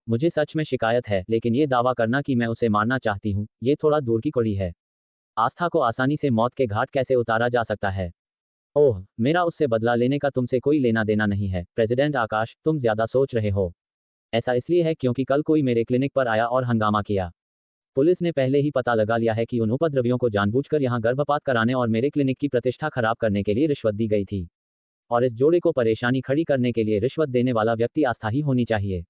S2: मुझे सच में शिकायत है, लेकिन ये दावा करना कि मैं उसे मारना चाहती हूँ, ये थोड़ा दूर की कड़ी है। आस्था को आसानी से मौत के घाट कैसे उतारा जा सकता है? ओह, मेरा उससे बदला लेने का तुमसे कोई लेना देना नहीं है, प्रेसिडेंट आकाश, तुम ज्यादा सोच रहे हो। ऐसा इसलिए है क्योंकि कल कोई मेरे क्लिनिक पर आया और हंगामा किया। पुलिस ने पहले ही पता लगा लिया है कि उन उपद्रवियों को जानबूझकर यहाँ गर्भपात कराने और मेरे क्लिनिक की प्रतिष्ठा खराब करने के लिए रिश्वत दी गई थी। और इस जोड़े को परेशानी खड़ी करने के लिए रिश्वत देने वाला व्यक्ति आस्था ही होनी चाहिए।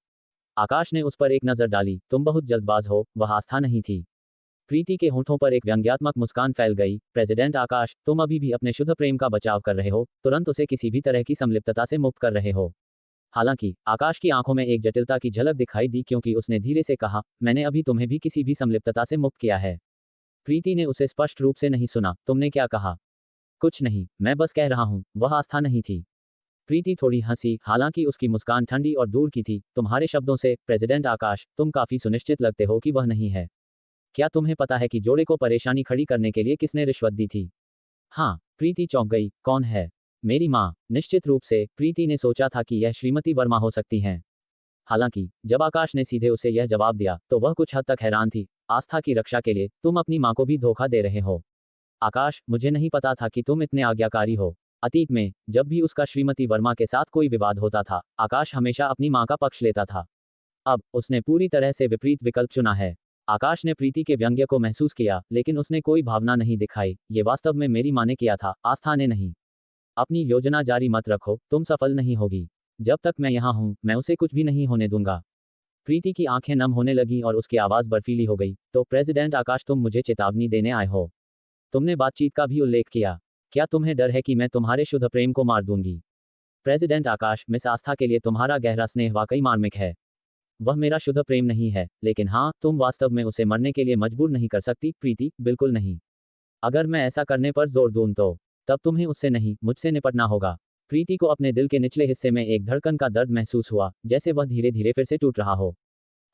S2: आकाश ने उस पर एक नजर डाली। तुम बहुत जल्दबाज हो, वह आस्था नहीं थी। प्रीति के होठों पर एक व्यंग्यात्मक मुस्कान फैल गई। प्रेसिडेंट आकाश, तुम अभी भी अपने शुद्ध प्रेम का बचाव कर रहे हो, तुरंत उसे किसी भी तरह की संलिप्तता से मुक्त कर रहे हो। हालांकि आकाश की आंखों में एक जटिलता की झलक दिखाई दी क्योंकि उसने धीरे से कहा, मैंने अभी तुम्हें भी किसी भी संलिप्तता से मुक्त किया है। प्रीति ने उसे स्पष्ट रूप से नहीं सुना। तुमने क्या कहा? कुछ नहीं, मैं बस कह रहा हूं, वह आस्था नहीं थी। प्रीति थोड़ी हंसी, हालांकि उसकी मुस्कान ठंडी और दूर की थी। तुम्हारे शब्दों से, प्रेसिडेंट आकाश, तुम काफी सुनिश्चित लगते हो कि वह नहीं है। क्या तुम्हें पता है कि जोड़े को परेशानी खड़ी करने के लिए किसने रिश्वत दी थी? हाँ, प्रीति चौंक गई। कौन है? मेरी माँ। निश्चित रूप से, प्रीति ने सोचा था कि यह श्रीमती वर्मा हो सकती हैं। हालांकि जब आकाश ने सीधे उसे यह जवाब दिया, तो वह कुछ हद तक हैरान थी। आस्था की रक्षा के लिए तुम अपनी माँ को भी धोखा दे रहे हो। आकाश, मुझे नहीं पता था कि तुम इतने आज्ञाकारी हो। अतीत में जब भी उसका श्रीमती वर्मा के साथ कोई विवाद होता था, आकाश हमेशा अपनी माँ का पक्ष लेता था। अब उसने पूरी तरह से विपरीत विकल्प चुना है। आकाश ने प्रीति के व्यंग्य को महसूस किया, लेकिन उसने कोई भावना नहीं दिखाई। ये वास्तव में मेरी माँ ने किया था, आस्था ने नहीं। अपनी योजना जारी मत रखो, तुम सफल नहीं होगी। जब तक मैं यहाँ हूँ, मैं उसे कुछ भी नहीं होने दूंगा। प्रीति की आंखें नम होने लगीं और उसकी आवाज बर्फीली हो गई। तो प्रेसिडेंट आकाश, तुम मुझे चेतावनी देने आए हो? तुमने बातचीत का भी उल्लेख किया। क्या तुम्हें डर है कि मैं तुम्हारे शुद्ध प्रेम को मार दूंगी? प्रेसिडेंट आकाश, मिस आस्था के लिए तुम्हारा गहरा स्नेह वाकई मार्मिक है। वह मेरा शुद्ध प्रेम नहीं है, लेकिन हाँ, तुम वास्तव में उसे मरने के लिए मजबूर नहीं कर सकती। प्रीति, बिल्कुल नहीं। अगर मैं ऐसा करने पर जोर दूं तो तब तुम्हें उससे नहीं, मुझसे निपटना होगा। प्रीति को अपने दिल के निचले हिस्से में एक धड़कन का दर्द महसूस हुआ, जैसे वह धीरे धीरे फिर से टूट रहा हो।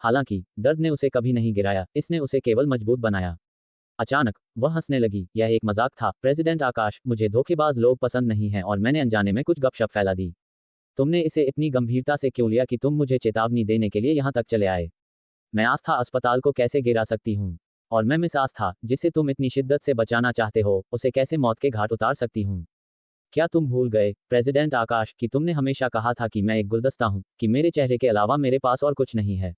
S2: हालांकि दर्द ने उसे कभी नहीं गिराया, इसने उसे केवल मजबूत बनाया। अचानक वह हंसने लगी। यह एक मजाक था। प्रेसिडेंट आकाश, मुझे धोखेबाज लोग पसंद नहीं हैं और मैंने अनजाने में कुछ गपशप फैला दी। तुमने इसे इतनी गंभीरता से क्यों लिया कि तुम मुझे चेतावनी देने के लिए यहाँ तक चले आए? मैं आस्था अस्पताल को कैसे गिरा सकती हूँ? और मैं मिस आस्था, जिसे तुम इतनी शिद्दत से बचाना चाहते हो, उसे कैसे मौत के घाट उतार सकती हूँ? क्या तुम भूल गए, प्रेसिडेंट आकाश, कि तुमने हमेशा कहा था कि मैं एक गुलदस्ता हूँ, कि मेरे चेहरे के अलावा मेरे पास और कुछ नहीं है?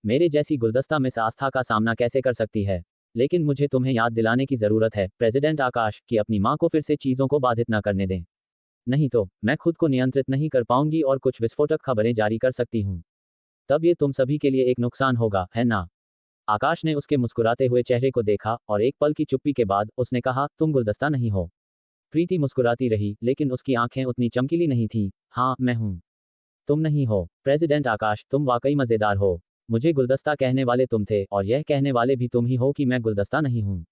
S2: मेरे जैसी गुलदस्ता मिस आस्था का सामना कैसे कर सकती है? लेकिन मुझे तुम्हें याद दिलाने की जरूरत है, प्रेसिडेंट आकाश, कि अपनी माँ को फिर से चीजों को बाधित न करने दें। नहीं तो मैं खुद को नियंत्रित नहीं कर पाऊंगी और कुछ विस्फोटक खबरें जारी कर सकती हूँ। तब ये तुम सभी के लिए एक नुकसान होगा, है ना? आकाश ने उसके मुस्कुराते हुए चेहरे को देखा और एक पल की चुप्पी के बाद उसने कहा, तुम गुलदस्ता नहीं हो। प्रीति मुस्कुराती रही, लेकिन उसकी आंखें उतनी चमकीली नहीं थीं। हाँ, मैं हूँ। तुम नहीं हो प्रेसिडेंट आकाश, तुम वाकई मजेदार हो। मुझे गुलदस्ता कहने वाले तुम थे और यह कहने वाले भी तुम ही हो कि मैं गुलदस्ता नहीं हूँ।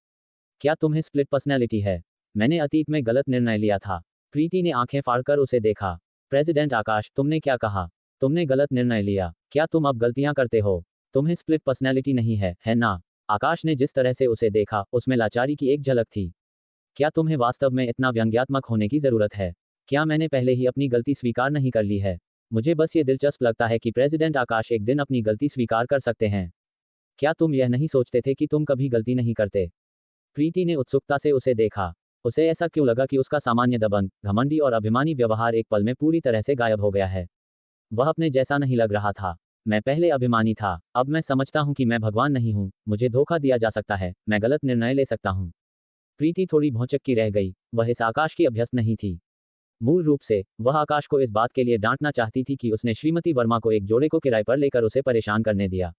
S2: क्या तुम्हें स्प्लिट पर्सनैलिटी है? मैंने अतीत में गलत निर्णय लिया था। प्रीति ने आंखें फाड़कर उसे देखा। प्रेसिडेंट आकाश, तुमने क्या कहा? तुमने गलत निर्णय लिया। क्या तुम अब गलतियां करते हो? तुम्हें स्प्लिट पर्सनैलिटी नहीं है ना? आकाश ने जिस तरह से उसे देखा उसमें लाचारी की एक झलक थी। क्या तुम्हें वास्तव में इतना व्यंग्यात्मक होने की जरूरत है? क्या मैंने पहले ही अपनी गलती स्वीकार नहीं कर ली है? मुझे बस ये दिलचस्प लगता है कि प्रेसिडेंट आकाश एक दिन अपनी गलती स्वीकार कर सकते हैं। क्या तुम यह नहीं सोचते थे कि तुम कभी गलती नहीं करते? प्रीति ने उत्सुकता से उसे देखा। उसे ऐसा क्यों लगा कि उसका सामान्य दबंग, घमंडी और अभिमानी व्यवहार एक पल में पूरी तरह से गायब हो गया है। वह अपने जैसा नहीं लग रहा था। मैं पहले अभिमानी था, अब मैं समझता हूं कि मैं भगवान नहीं हूं, मुझे धोखा दिया जा सकता है, मैं गलत निर्णय ले सकता हूं। प्रीति थोड़ी भौचक्की रह गई। वह इस आकाश की अभ्यस्त नहीं थी। मूल रूप से वह आकाश को इस बात के लिए डांटना चाहती थी कि उसने श्रीमती वर्मा को एक जोड़े को किराए पर लेकर उसे परेशान करने दिया।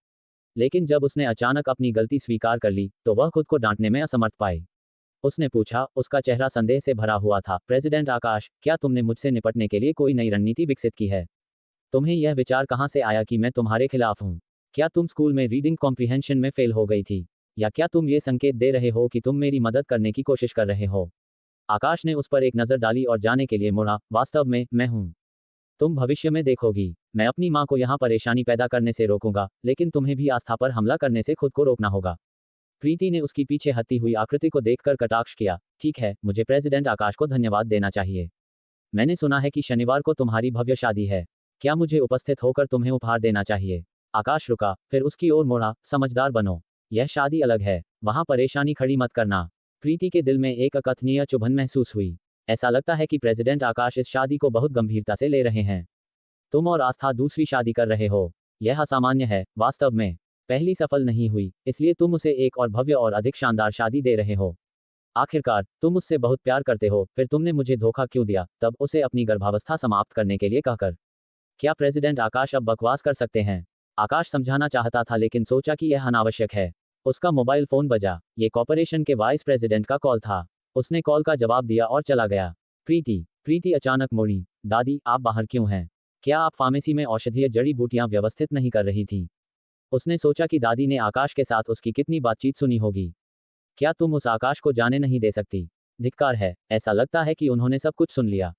S2: लेकिन जब उसने अचानक अपनी गलती स्वीकार कर ली तो वह खुद को डांटने में असमर्थ पाई। उसने पूछा, उसका चेहरा संदेह से भरा हुआ था, प्रेसिडेंट आकाश, क्या तुमने मुझसे निपटने के लिए कोई नई रणनीति विकसित की है? तुम्हें यह विचार कहाँ से आया कि मैं तुम्हारे खिलाफ हूँ? क्या तुम स्कूल में रीडिंग कॉम्प्रिहेंशन में फेल हो गई थी? या क्या तुम ये संकेत दे रहे हो कि तुम मेरी मदद करने की कोशिश कर रहे हो? आकाश ने उस पर एक नज़र डाली और जाने के लिए मुड़ा। वास्तव में मैं हूँ। तुम भविष्य में देखोगी, मैं अपनी माँ को यहाँ परेशानी पैदा करने से रोकूंगा, लेकिन तुम्हें भी आस्था पर हमला करने से खुद को रोकना होगा। प्रीति ने उसकी पीछे हटती हुई आकृति को देखकर कटाक्ष किया। ठीक है, मुझे प्रेसिडेंट आकाश को धन्यवाद देना चाहिए। मैंने सुना है कि शनिवार को तुम्हारी भव्य शादी है। क्या मुझे उपस्थित होकर तुम्हें उपहार देना चाहिए? आकाश रुका, फिर उसकी ओर मुड़ा। समझदार बनो, यह शादी अलग है, वहां परेशानी खड़ी मत करना। प्रीति के दिल में एक अकथनीय चुभन महसूस हुई। ऐसा लगता है कि प्रेसिडेंट आकाश इस शादी को बहुत गंभीरता से ले रहे हैं। तुम और आस्था दूसरी शादी कर रहे हो, यह असामान्य है। वास्तव में पहली सफल नहीं हुई, इसलिए तुम उसे एक और भव्य और अधिक शानदार शादी दे रहे हो। आखिरकार तुम उससे बहुत प्यार करते हो, फिर तुमने मुझे धोखा क्यों दिया, तब उसे अपनी गर्भावस्था समाप्त करने के लिए कहकर? क्या प्रेसिडेंट आकाश अब बकवास कर सकते हैं? आकाश समझाना चाहता था लेकिन सोचा कि यह अनावश्यक है। उसका मोबाइल फोन बजा। ये कॉर्पोरेशन के वाइस प्रेसिडेंट का कॉल था। उसने कॉल का जवाब दिया और चला गया। प्रीति अचानक मुड़ी। दादी, आप बाहर क्यों हैं? क्या आप फार्मेसी में औषधीय जड़ी बूटियां व्यवस्थित नहीं कर रही थी? उसने सोचा कि दादी ने आकाश के साथ उसकी कितनी बातचीत सुनी होगी। क्या तुम उस आकाश को जाने नहीं दे सकती? धिक्कार है, ऐसा लगता है कि उन्होंने सब कुछ सुन लिया।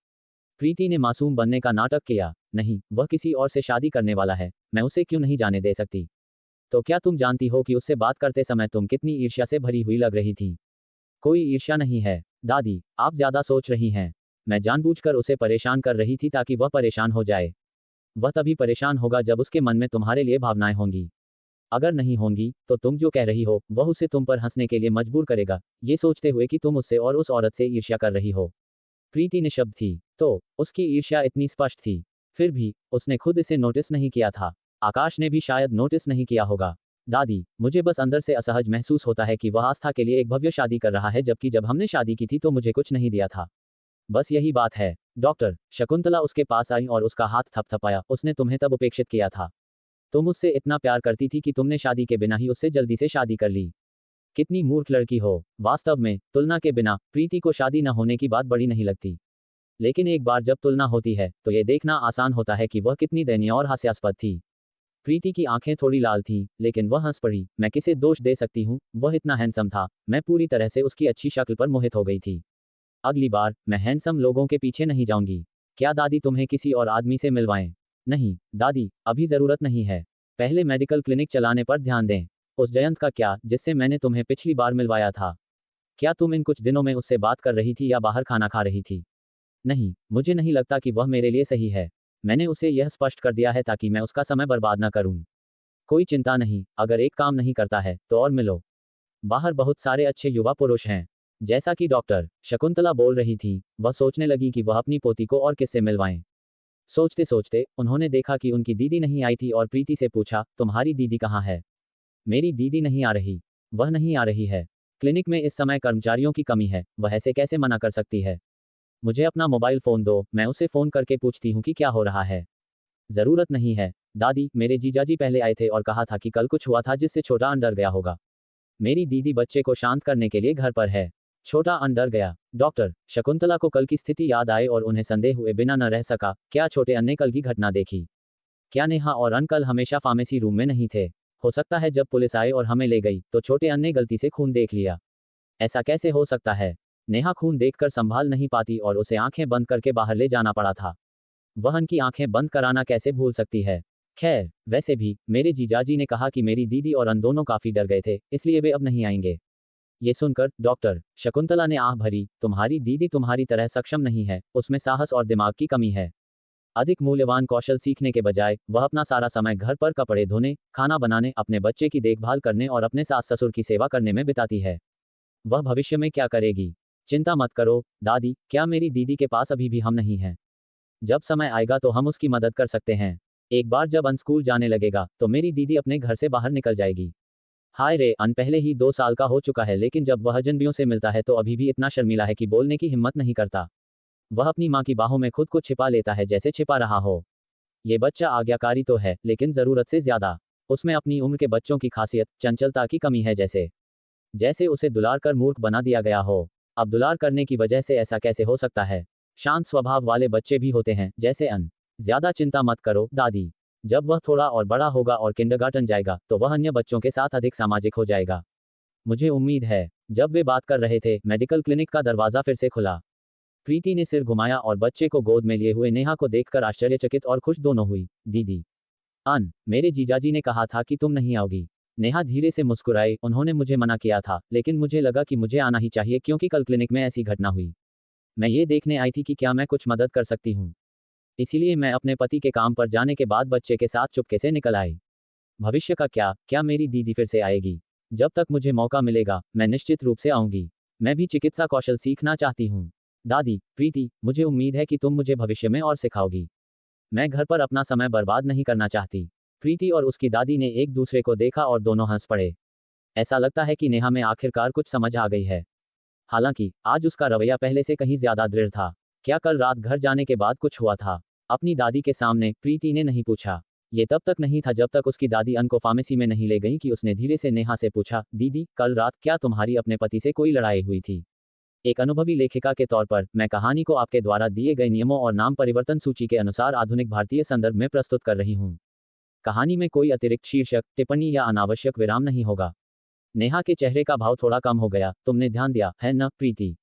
S2: प्रीति ने मासूम बनने का नाटक किया। नहीं, वह किसी और से शादी करने वाला है, मैं उसे क्यों नहीं जाने दे सकती? तो क्या तुम जानती हो कि उससे बात करते समय तुम कितनी ईर्ष्या से भरी हुई लग रही थी? कोई ईर्ष्या नहीं है दादी, आप ज्यादा सोच रही हैं। मैं जानबूझकर उसे परेशान कर रही थी ताकि वह परेशान हो जाए। वह तभी परेशान होगा जब उसके मन में तुम्हारे लिए भावनाएं होंगी। अगर नहीं होंगी तो तुम जो कह रही हो वह उसे तुम पर हंसने के लिए मजबूर करेगा, ये सोचते हुए कि तुम उससे और उस औरत से ईर्ष्या कर रही हो। प्रीति निशब्द थी। तो उसकी ईर्ष्या इतनी स्पष्ट थी, फिर भी उसने खुद इसे नोटिस नहीं किया था। आकाश ने भी शायद नोटिस नहीं किया होगा। दादी, मुझे बस अंदर से असहज महसूस होता है कि वह आस्था के लिए एक भव्य शादी कर रहा है, जबकि जब हमने शादी की थी तो मुझे कुछ नहीं दिया था। बस यही बात है। डॉक्टर शकुंतला उसके पास आई और उसका हाथ थपथपाया। उसने तुम्हें तब उपेक्षित किया था। तुम उससे इतना प्यार करती थी कि तुमने शादी के बिना ही उससे जल्दी से शादी कर ली। कितनी मूर्ख लड़की हो। वास्तव में तुलना के बिना प्रीति को शादी न होने की बात बड़ी नहीं लगती, लेकिन एक बार जब तुलना होती है तो ये देखना आसान होता है कि वह कितनी दयनीय और हास्यास्पद थी। प्रीति की आंखें थोड़ी लाल थीं, लेकिन वह हंस पड़ी। मैं किसे दोष दे सकती हूँ, वह इतना हैंडसम था, मैं पूरी तरह से उसकी अच्छी शक्ल पर मोहित हो गई थी। अगली बार मैं हैंडसम लोगों के पीछे नहीं जाऊंगी। क्या दादी तुम्हें किसी और आदमी से मिलवाएं? नहीं दादी, अभी जरूरत नहीं है। पहले मेडिकल क्लिनिक चलाने पर ध्यान दें। उस जयंत का क्या, जिससे मैंने तुम्हें पिछली बार मिलवाया था? क्या तुम इन कुछ दिनों में उससे बात कर रही थी या बाहर खाना खा रही थी? नहीं, मुझे नहीं लगता कि वह मेरे लिए सही है। मैंने उसे यह स्पष्ट कर दिया है ताकि मैं उसका समय बर्बाद न करूं। कोई चिंता नहीं, अगर एक काम नहीं करता है तो और मिलो। बाहर बहुत सारे अच्छे युवा पुरुष हैं। जैसा कि डॉक्टर शकुंतला बोल रही थी, वह सोचने लगी कि वह अपनी पोती को और किससे मिलवाएं। सोचते सोचते उन्होंने देखा कि उनकी दीदी नहीं आई थी और प्रीति से पूछा, तुम्हारी दीदी कहाँ है? मेरी दीदी नहीं आ रही। वह नहीं आ रही है। क्लिनिक में इस समय कर्मचारियों की कमी है, वह ऐसे कैसे मना कर सकती है? मुझे अपना मोबाइल फ़ोन दो, मैं उसे फ़ोन करके पूछती हूँ कि क्या हो रहा है। ज़रूरत नहीं है दादी, मेरे जीजाजी पहले आए थे और कहा था कि कल कुछ हुआ था जिससे छोटा अंडर गया होगा। मेरी दीदी बच्चे को शांत करने के लिए घर पर है। छोटा अन डर गया। डॉक्टर, शकुंतला को कल की स्थिति याद आई और उन्हें संदेह हुए बिना न रह सका। क्या छोटे अन ने कल की घटना देखी? क्या नेहा और अन कल हमेशा फार्मेसी रूम में नहीं थे? हो सकता है जब पुलिस आई और हमें ले गई तो छोटे अन ने गलती से खून देख लिया। ऐसा कैसे हो सकता है? नेहा खून देखकर संभाल नहीं पाती और उसे आंखें बंद करके बाहर ले जाना पड़ा था। वह अन की आंखें बंद कराना कैसे भूल सकती है? खैर, वैसे भी मेरे जीजाजी ने कहा कि मेरी दीदी और अन दोनों काफी डर गए थे, इसलिए वे अब नहीं आएंगे। ये सुनकर डॉक्टर शकुंतला ने आह भरी। तुम्हारी दीदी तुम्हारी तरह सक्षम नहीं है, उसमें साहस और दिमाग की कमी है। अधिक मूल्यवान कौशल सीखने के बजाय वह अपना सारा समय घर पर कपड़े धोने, खाना बनाने, अपने बच्चे की देखभाल करने और अपने सास ससुर की सेवा करने में बिताती है। वह भविष्य में क्या करेगी? चिंता मत करो दादी, क्या मेरी दीदी के पास अभी भी हम नहीं हैं? जब समय आएगा तो हम उसकी मदद कर सकते हैं। एक बार जब अन स्कूल जाने लगेगा तो मेरी दीदी अपने घर से बाहर निकल जाएगी। हाय रे, अन पहले ही 2 साल का हो चुका है, लेकिन जब वह अजनबियों से मिलता है तो अभी भी इतना शर्मीला है कि बोलने की हिम्मत नहीं करता। वह अपनी माँ की बाहों में खुद को छिपा लेता है जैसे छिपा रहा हो। ये बच्चा आज्ञाकारी तो है, लेकिन जरूरत से ज्यादा। उसमें अपनी उम्र के बच्चों की खासियत, चंचलता की कमी है, जैसे जैसे उसे दुलार कर मूर्ख बना दिया गया हो। अब दुलार करने की वजह से ऐसा कैसे हो सकता है? शांत स्वभाव वाले बच्चे भी होते हैं, जैसे अन। ज्यादा चिंता मत करो दादी। जब वह थोड़ा और बड़ा होगा और किंडरगार्टन जाएगा तो वह अन्य बच्चों के साथ अधिक सामाजिक हो जाएगा। मुझे उम्मीद है। जब वे बात कर रहे थे, मेडिकल क्लिनिक का दरवाजा फिर से खुला। प्रीति ने सिर घुमाया और बच्चे को गोद में लिए हुए नेहा को देखकर आश्चर्यचकित और खुश दोनों हुई। दीदी, अन, मेरे जीजाजी ने कहा था कि तुम नहीं आओगी। नेहा धीरे से मुस्कुराई। उन्होंने मुझे मना किया था, लेकिन मुझे लगा कि मुझे आना ही चाहिए क्योंकि कल क्लिनिक में ऐसी घटना हुई। मैं ये देखने आई थी कि क्या मैं कुछ मदद कर सकती हूँ। इसीलिए मैं अपने पति के काम पर जाने के बाद बच्चे के साथ चुपके से निकल आई। भविष्य का क्या मेरी दीदी फिर से आएगी? जब तक मुझे मौका मिलेगा मैं निश्चित रूप से आऊंगी। मैं भी चिकित्सा कौशल सीखना चाहती हूँ। दादी, प्रीति, मुझे उम्मीद है कि तुम मुझे भविष्य में और सिखाओगी। मैं घर पर अपना समय बर्बाद नहीं करना चाहती। प्रीति और उसकी दादी ने एक दूसरे को देखा और दोनों हंस पड़े। ऐसा लगता है कि नेहा में आखिरकार कुछ समझ आ गई है। हालांकि आज उसका रवैया पहले से कहीं ज्यादा दृढ़ था। क्या कल रात घर जाने के बाद कुछ हुआ था? अपनी दादी के सामने प्रीति ने नहीं पूछा। ये तब तक नहीं था जब तक उसकी दादी अन को फार्मेसी में नहीं ले गई कि उसने धीरे से नेहा से पूछा, दीदी, कल रात क्या तुम्हारी अपने पति से कोई लड़ाई हुई थी? एक अनुभवी लेखिका के तौर पर मैं कहानी को आपके द्वारा दिए गए नियमों और नाम परिवर्तन सूची के अनुसार आधुनिक भारतीय संदर्भ में प्रस्तुत कर रही हूँ। कहानी में कोई अतिरिक्त शीर्षक, टिप्पणी या अनावश्यक विराम नहीं होगा। नेहा के चेहरे का भाव थोड़ा कम हो गया। तुमने ध्यान दिया है न प्रीति?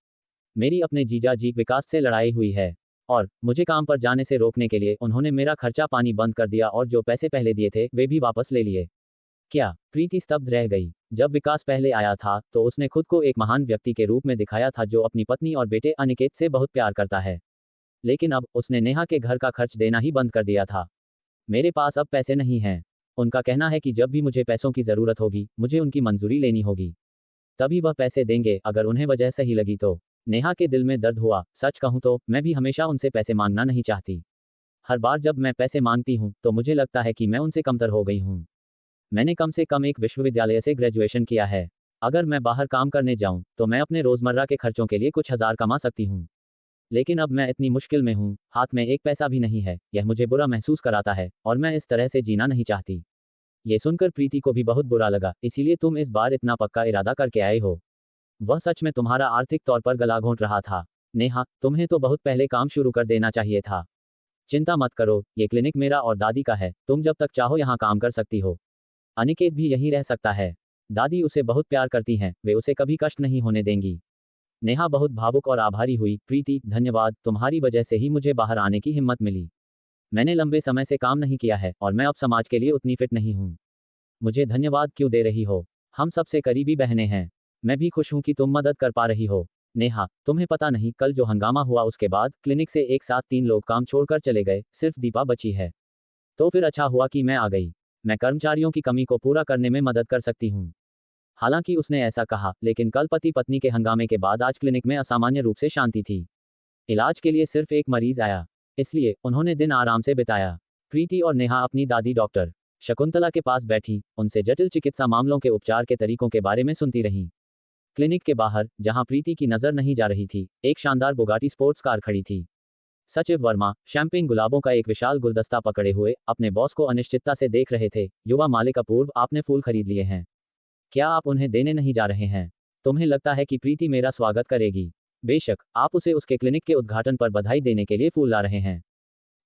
S2: मेरी अपने जीजा जी विकास से लड़ाई हुई है और मुझे काम पर जाने से रोकने के लिए उन्होंने मेरा खर्चा पानी बंद कर दिया और जो पैसे पहले दिए थे वे भी वापस ले लिए। क्या? प्रीति स्तब्ध रह गई। जब विकास पहले आया था तो उसने खुद को एक महान व्यक्ति के रूप में दिखाया था जो अपनी पत्नी और बेटे अनिकेत से बहुत प्यार करता है। लेकिन अब उसने नेहा के घर का खर्च देना ही बंद कर दिया था। मेरे पास अब पैसे नहीं हैं। उनका कहना है कि जब भी मुझे पैसों की जरूरत होगी मुझे उनकी मंजूरी लेनी होगी, तभी वह पैसे देंगे, अगर उन्हें वजह सही लगी तो। नेहा के दिल में दर्द हुआ। सच कहूं तो मैं भी हमेशा उनसे पैसे मांगना नहीं चाहती। हर बार जब मैं पैसे मांगती हूं तो मुझे लगता है कि मैं उनसे कमतर हो गई हूं। मैंने कम से कम एक विश्वविद्यालय से ग्रेजुएशन किया है। अगर मैं बाहर काम करने जाऊं तो मैं अपने रोजमर्रा के खर्चों के लिए कुछ हजार कमा सकती हूं। लेकिन अब मैं इतनी मुश्किल में हूं, हाथ में एक पैसा भी नहीं है। यह मुझे बुरा महसूस कराता है और मैं इस तरह से जीना नहीं चाहती। ये सुनकर प्रीति को भी बहुत बुरा लगा। इसीलिए तुम इस बार इतना पक्का इरादा करके आए हो? वह सच में तुम्हारा आर्थिक तौर पर गला घोंट रहा था। नेहा, तुम्हें तो बहुत पहले काम शुरू कर देना चाहिए था। चिंता मत करो, ये क्लिनिक मेरा और दादी का है। तुम जब तक चाहो यहाँ काम कर सकती हो। अनिकेत भी यहीं रह सकता है। दादी उसे बहुत प्यार करती हैं, वे उसे कभी कष्ट नहीं होने देंगी। नेहा बहुत भावुक और आभारी हुई। प्रीति, धन्यवाद, तुम्हारी वजह से ही मुझे बाहर आने की हिम्मत मिली। मैंने लंबे समय से काम नहीं किया है और मैं अब समाज के लिए उतनी फिट नहीं हूँ। मुझे धन्यवाद क्यों दे रही हो? हम सबसे करीबी बहनें हैं। मैं भी खुश हूं कि तुम मदद कर पा रही हो। नेहा, तुम्हें पता नहीं, कल जो हंगामा हुआ उसके बाद क्लिनिक से एक साथ 3 लोग काम छोड़कर चले गए, सिर्फ दीपा बची है। तो फिर अच्छा हुआ कि मैं आ गई। मैं कर्मचारियों की कमी को पूरा करने में मदद कर सकती हूँ। हालांकि उसने ऐसा कहा, लेकिन कल पति पत्नी के हंगामे के बाद आज क्लिनिक में असामान्य रूप से शांति थी। इलाज के लिए सिर्फ एक मरीज आया, इसलिए उन्होंने दिन आराम से बिताया। प्रीति और नेहा अपनी दादी डॉक्टर शकुंतला के पास बैठी, उनसे जटिल चिकित्सा मामलों के उपचार के तरीकों के बारे में सुनती रहीं। क्लिनिक के बाहर, जहां प्रीति की नजर नहीं जा रही थी, एक शानदार बुगाटी स्पोर्ट्स कार खड़ी थी। सचिव वर्मा शैंपेन गुलाबों का एक विशाल गुलदस्ता पकड़े हुए अपने बॉस को अनिश्चितता से देख रहे थे। युवा मालिक अपूर्व, आपने फूल खरीद लिए हैं? क्या आप उन्हें देने नहीं जा रहे हैं? तुम्हें लगता है कि प्रीति मेरा स्वागत करेगी? बेशक, आप उसे उसके क्लिनिक के उद्घाटन पर बधाई देने के लिए फूल ला रहे हैं।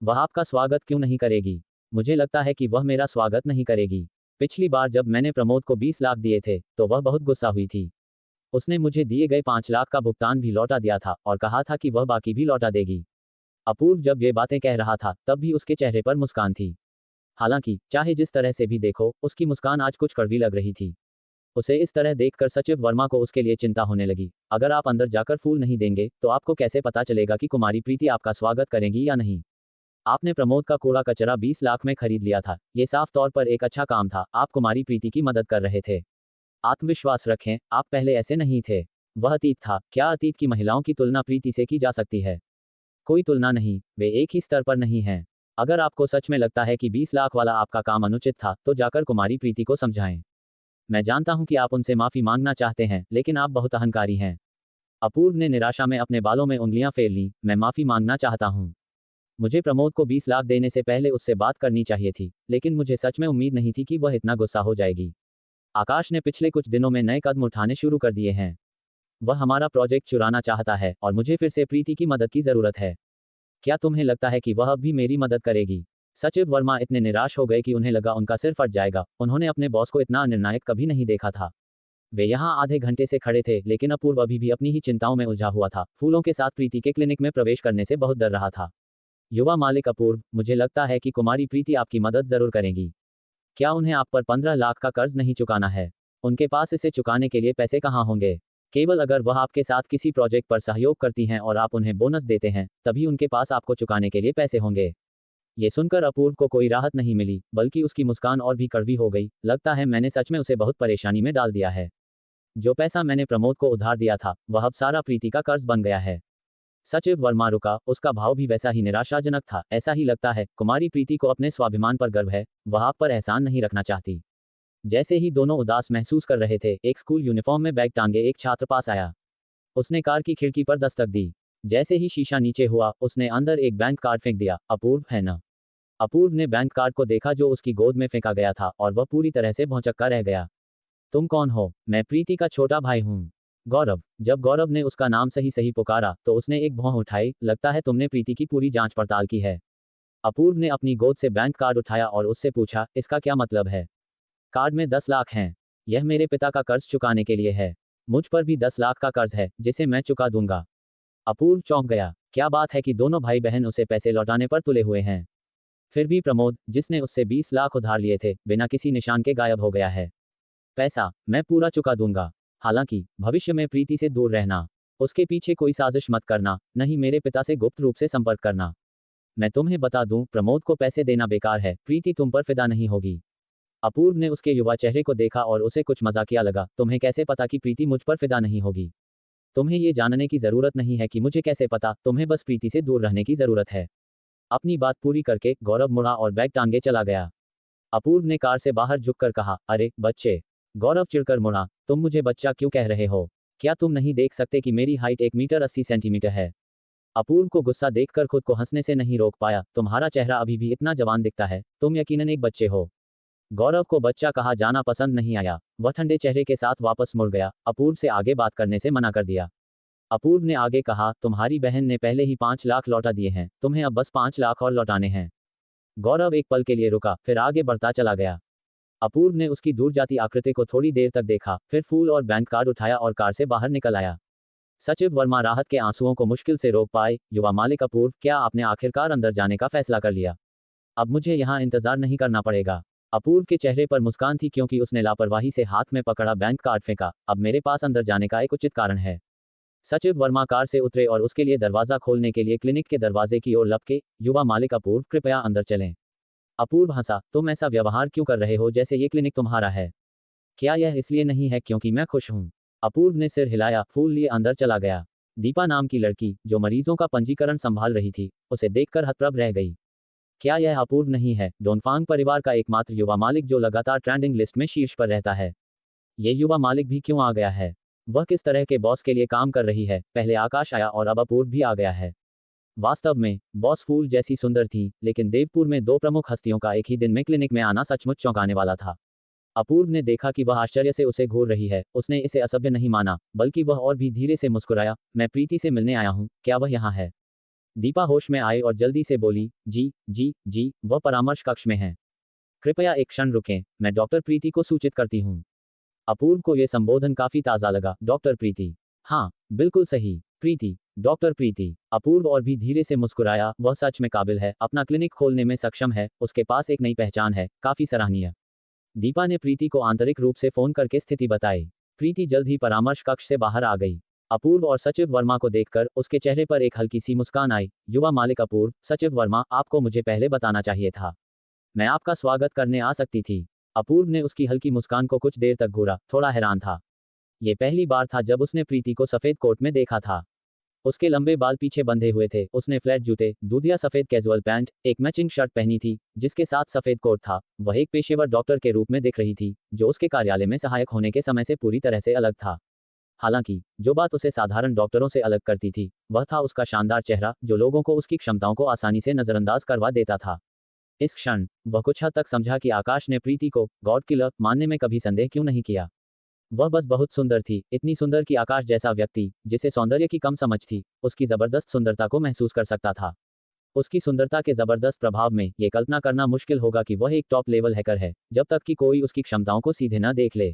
S2: वह आपका स्वागत क्यों नहीं करेगी? मुझे लगता है कि वह मेरा स्वागत नहीं करेगी। पिछली बार जब मैंने प्रमोद को 20 लाख दिए थे, तो वह बहुत गुस्सा हुई थी। उसने मुझे दिए गए 5 लाख का भुगतान भी लौटा दिया था और कहा था कि वह बाकी भी लौटा देगी। अपूर्व जब ये बातें कह रहा था, तब भी उसके चेहरे पर मुस्कान थी। हालांकि, चाहे जिस तरह से भी देखो, उसकी मुस्कान आज कुछ कड़वी लग रही थी। उसे इस तरह देखकर सचिव वर्मा को उसके लिए चिंता होने लगी। अगर आप अंदर जाकर फूल नहीं देंगे, तो आपको कैसे पता चलेगा कि कुमारी प्रीति आपका स्वागत करेंगी या नहीं? आपने प्रमोद का कूड़ा कचरा 20 लाख में खरीद लिया था। ये साफ तौर पर एक अच्छा काम था, आप कुमारी प्रीति की मदद कर रहे थे। आत्मविश्वास रखें, आप पहले ऐसे नहीं थे। वह अतीत था। क्या अतीत की महिलाओं की तुलना प्रीति से की जा सकती है? कोई तुलना नहीं, वे एक ही स्तर पर नहीं हैं। अगर आपको सच में लगता है कि 20 लाख वाला आपका काम अनुचित था, तो जाकर कुमारी प्रीति को समझाएं। मैं जानता हूं कि आप उनसे माफी मांगना चाहते हैं, लेकिन आप बहुत अहंकारी हैं। अपूर्व ने निराशा में अपने बालों में उंगलियां फेर लीं। मैं माफी मांगना चाहता हूं। मुझे प्रमोद को 20 लाख देने से पहले उससे बात करनी चाहिए थी, लेकिन मुझे सच में उम्मीद नहीं थी कि वह इतना गुस्सा हो जाएगी। आकाश ने पिछले कुछ दिनों में नए कदम उठाने शुरू कर दिए हैं। वह हमारा प्रोजेक्ट चुराना चाहता है और मुझे फिर से प्रीति की मदद की जरूरत है। क्या तुम्हें लगता है कि वह अब भी मेरी मदद करेगी? सचिव वर्मा इतने निराश हो गए कि उन्हें लगा उनका सिर फट जाएगा। उन्होंने अपने बॉस को इतना निर्णायक कभी नहीं देखा था। वे यहाँ आधे घंटे से खड़े थे, लेकिन अपूर्व अभी भी अपनी ही चिंताओं में उलझा हुआ था। फूलों के साथ प्रीति के क्लिनिक में प्रवेश करने से बहुत डर रहा था। युवा मालिक अपूर्व, मुझे लगता है कि कुमारी प्रीति आपकी मदद जरूर करेगी। क्या उन्हें आप पर 15 लाख का कर्ज नहीं चुकाना है? उनके पास इसे चुकाने के लिए पैसे कहाँ होंगे? केवल अगर वह आपके साथ किसी प्रोजेक्ट पर सहयोग करती हैं और आप उन्हें बोनस देते हैं, तभी उनके पास आपको चुकाने के लिए पैसे होंगे। ये सुनकर अपूर्व को कोई राहत नहीं मिली, बल्कि उसकी मुस्कान और भी कड़वी हो गई। लगता है मैंने सच में उसे बहुत परेशानी में डाल दिया है। जो पैसा मैंने प्रमोद को उधार दिया था, वह अब सारा प्रीति का कर्ज बन गया है। सचिव वर्मा रुका, उसका भाव भी वैसा ही निराशाजनक था। ऐसा ही लगता है, कुमारी प्रीति को अपने स्वाभिमान पर गर्व है, वह आप पर एहसान नहीं रखना चाहती। जैसे ही दोनों उदास महसूस कर रहे थे, एक स्कूल यूनिफॉर्म में बैग टांगे एक छात्र पास आया। उसने कार की खिड़की पर दस्तक दी। जैसे ही शीशा नीचे हुआ, उसने अंदर एक बैंक कार्ड फेंक दिया। अपूर्व है ना? अपूर्व ने बैंक कार्ड को देखा जो उसकी गोद में फेंका गया था, और वह पूरी तरह से भौंचक्का रह गया। तुम कौन हो? मैं प्रीति का छोटा भाई हूँ। गौरव। जब गौरव ने उसका नाम सही सही पुकारा, तो उसने एक भौं उठाई। लगता है तुमने प्रीति की पूरी जांच पड़ताल की है। अपूर्व ने अपनी गोद से बैंक कार्ड उठाया और उससे पूछा, इसका क्या मतलब है? कार्ड में 10 लाख हैं। यह मेरे पिता का कर्ज चुकाने के लिए है। मुझ पर भी 10 लाख का कर्ज है, जिसे मैं चुका दूंगा। अपूर्व चौंक गया। क्या बात है कि दोनों भाई बहन उसे पैसे लौटाने पर तुले हुए हैं। फिर भी प्रमोद, जिसने उससे 20 लाख उधार लिए थे, बिना किसी निशान के गायब हो गया है। पैसा मैं पूरा चुका दूंगा। हालांकि, भविष्य में प्रीति से दूर रहना। उसके पीछे कोई साजिश मत करना, नहीं मेरे पिता से गुप्त रूप से संपर्क करना। मैं तुम्हें बता दूं, प्रमोद को पैसे देना बेकार है, प्रीति तुम पर फिदा नहीं होगी। अपूर्व ने उसके युवा चेहरे को देखा और उसे कुछ मजाकिया लगा। तुम्हें कैसे पता कि प्रीति मुझ पर फिदा नहीं होगी? तुम्हें ये जानने की जरूरत नहीं है कि मुझे कैसे पता, तुम्हें बस प्रीति से दूर रहने की जरूरत है। अपनी बात पूरी करके गौरव मुड़ा और बैग टांगे चला गया। अपूर्व ने कार से बाहर झुककर कहा, अरे बच्चे। गौरव चिढ़कर मुड़ा, तुम मुझे बच्चा क्यों कह रहे हो? क्या तुम नहीं देख सकते कि मेरी हाइट 1 मीटर 80 सेंटीमीटर है? अपूर्व को गुस्सा देखकर खुद को हंसने से नहीं रोक पाया। तुम्हारा चेहरा अभी भी इतना जवान दिखता है, तुम यकीनन एक बच्चे हो। गौरव को बच्चा कहा जाना पसंद नहीं आया। वह ठंडे चेहरे के साथ वापस मुड़ गया। अपूर्व से आगे बात करने से मना कर दिया। अपूर्व ने आगे कहा, तुम्हारी बहन ने पहले ही 5 लाख लौटा दिए हैं, तुम्हें अब बस 5 लाख और लौटाने हैं। गौरव एक पल के लिए रुका, फिर आगे बढ़ता चला गया। अपूर्व ने उसकी दूर जाती आकृति को थोड़ी देर तक देखा, फिर फूल और बैंक कार्ड उठाया और कार से बाहर निकल आया। सचिव वर्मा राहत के आंसुओं को मुश्किल से रोक पाए। युवा मालिक अपूर्व, क्या आपने आखिरकार अंदर जाने का फैसला कर लिया? अब मुझे यहाँ इंतजार नहीं करना पड़ेगा। अपूर्व के चेहरे पर मुस्कान थी, क्योंकि उसने लापरवाही से हाथ में पकड़ा बैंक कार्ड फेंका। अब मेरे पास अंदर जाने का एक उचित कारण है। सचिव वर्मा कार से उतरे और उसके लिए दरवाजा खोलने के लिए क्लिनिक के दरवाजे की ओर लपके। युवा मालिक अपूर्व, कृपया अंदर चलें। अपूर्व हंसा, तुम ऐसा व्यवहार क्यों कर रहे हो जैसे ये क्लिनिक तुम्हारा है? क्या यह इसलिए नहीं है क्योंकि मैं खुश हूँ? अपूर्व ने सिर हिलाया, फूल लिए अंदर चला गया। दीपा नाम की लड़की, जो मरीजों का पंजीकरण संभाल रही थी, उसे देखकर हतप्रभ रह गई। क्या यह अपूर्व नहीं है, डोनफांग परिवार का एकमात्र युवा मालिक जो लगातार ट्रेंडिंग लिस्ट में शीर्ष पर रहता है? ये युवा मालिक भी क्यों आ गया है? वह किस तरह के बॉस के लिए काम कर रही है? पहले आकाश आया और अब अपूर्व भी आ गया है। वास्तव में, बॉस फूल जैसी सुंदर थी, लेकिन देवपुर में 2 प्रमुख हस्तियों का एक ही दिन में क्लिनिक में आना सचमुच चौंकाने वाला था। अपूर्व ने देखा कि वह आश्चर्य से उसे घूर रही है। उसने इसे असभ्य नहीं माना, बल्कि वह और भी धीरे से मुस्कुराया। मैं प्रीति से मिलने आया हूँ, क्या वह यहाँ है? दीपा होश में आई और जल्दी से बोली, जी जी जी, वह परामर्श कक्ष में है। कृपया एक क्षण रुकें, मैं डॉक्टर प्रीति को सूचित करती हूँ। अपूर्व को यह संबोधन काफी ताज़ा लगा। डॉक्टर प्रीति? हाँ, बिल्कुल सही, प्रीति, डॉक्टर प्रीति। अपूर्व और भी धीरे से मुस्कुराया। वह सच में काबिल है, अपना क्लिनिक खोलने में सक्षम है, उसके पास एक नई पहचान है, काफी सराहनीय। दीपा ने प्रीति को आंतरिक रूप से फोन करके स्थिति बताई। प्रीति जल्द ही परामर्श कक्ष से बाहर आ गई। अपूर्व और सचिव वर्मा को देखकर उसके चेहरे पर एक हल्की सी मुस्कान आई। युवा मालिक अपूर्व, सचिव वर्मा, आपको मुझे पहले बताना चाहिए था। मैं आपका स्वागत करने आ सकती थी। अपूर्व ने उसकी हल्की मुस्कान को कुछ देर तक घूरा, थोड़ा हैरान था। ये पहली बार था जब उसने प्रीति को सफेद कोट में देखा था। उसके लंबे बाल पीछे बंधे हुए थे, उसने फ्लैट जूते, दूधिया सफेद कैजुअल पैंट, एक मैचिंग शर्ट पहनी थी, जिसके साथ सफेद कोट था। वह एक पेशेवर डॉक्टर के रूप में दिख रही थी, जो उसके कार्यालय में सहायक होने के समय से पूरी तरह से अलग था। हालांकि जो बात उसे साधारण डॉक्टरों से अलग करती थी, वह था उसका शानदार चेहरा, जो लोगों को उसकी क्षमताओं को आसानी से नजरअंदाज करवा देता था। इस क्षण वह कुछ हद तक समझा कि आकाश ने प्रीति को गॉड किलर मानने में कभी संदेह क्यों नहीं किया। वह बस बहुत सुंदर थी, इतनी सुंदर कि आकाश जैसा व्यक्ति, जिसे सौंदर्य की कम समझ थी, उसकी जबरदस्त सुंदरता को महसूस कर सकता था। उसकी सुंदरता के जबरदस्त प्रभाव में ये कल्पना करना मुश्किल होगा कि वह एक टॉप लेवल हैकर है, जब तक कि कोई उसकी क्षमताओं को सीधे न देख ले।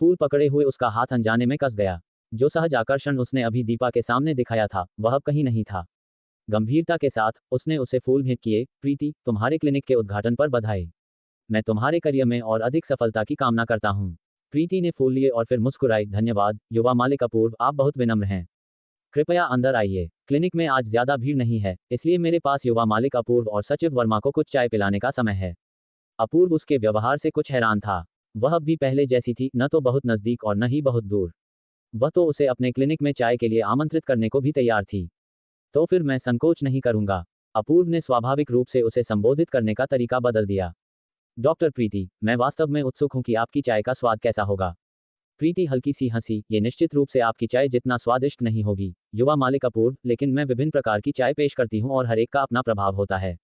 S2: फूल पकड़े हुए उसका हाथ अनजाने में कस गया। जो सहज आकर्षण उसने अभी दीपा के सामने दिखाया था, वह अब कहीं नहीं था। गंभीरता के साथ उसने उसे फूल भेंट किए। प्रीति, तुम्हारे क्लिनिक के उद्घाटन पर बधाई। मैं तुम्हारे करियर में और अधिक सफलता की कामना करता हूँ। प्रीति ने फूल लिए और फिर मुस्कुराई। धन्यवाद, युवा मालिक अपूर्व, आप बहुत विनम्र हैं। कृपया अंदर आइए। क्लिनिक में आज ज्यादा भीड़ नहीं है, इसलिए मेरे पास युवा मालिक अपूर्व और सचिव वर्मा को कुछ चाय पिलाने का समय है। अपूर्व उसके व्यवहार से कुछ हैरान था। वह अब भी पहले जैसी थी, न तो बहुत नजदीक और न ही बहुत दूर। वह तो उसे अपने क्लिनिक में चाय के लिए आमंत्रित करने को भी तैयार थी। तो फिर मैं संकोच नहीं करूंगा। अपूर्व ने स्वाभाविक रूप से उसे संबोधित करने का तरीका बदल दिया। डॉक्टर प्रीति, मैं वास्तव में उत्सुक हूं कि आपकी चाय का स्वाद कैसा होगा। प्रीति हल्की सी हंसी, ये निश्चित रूप से आपकी चाय जितना स्वादिष्ट नहीं होगी, युवा मालिक अपूर्व, लेकिन मैं विभिन्न प्रकार की चाय पेश करती हूं और हर एक का अपना प्रभाव होता है।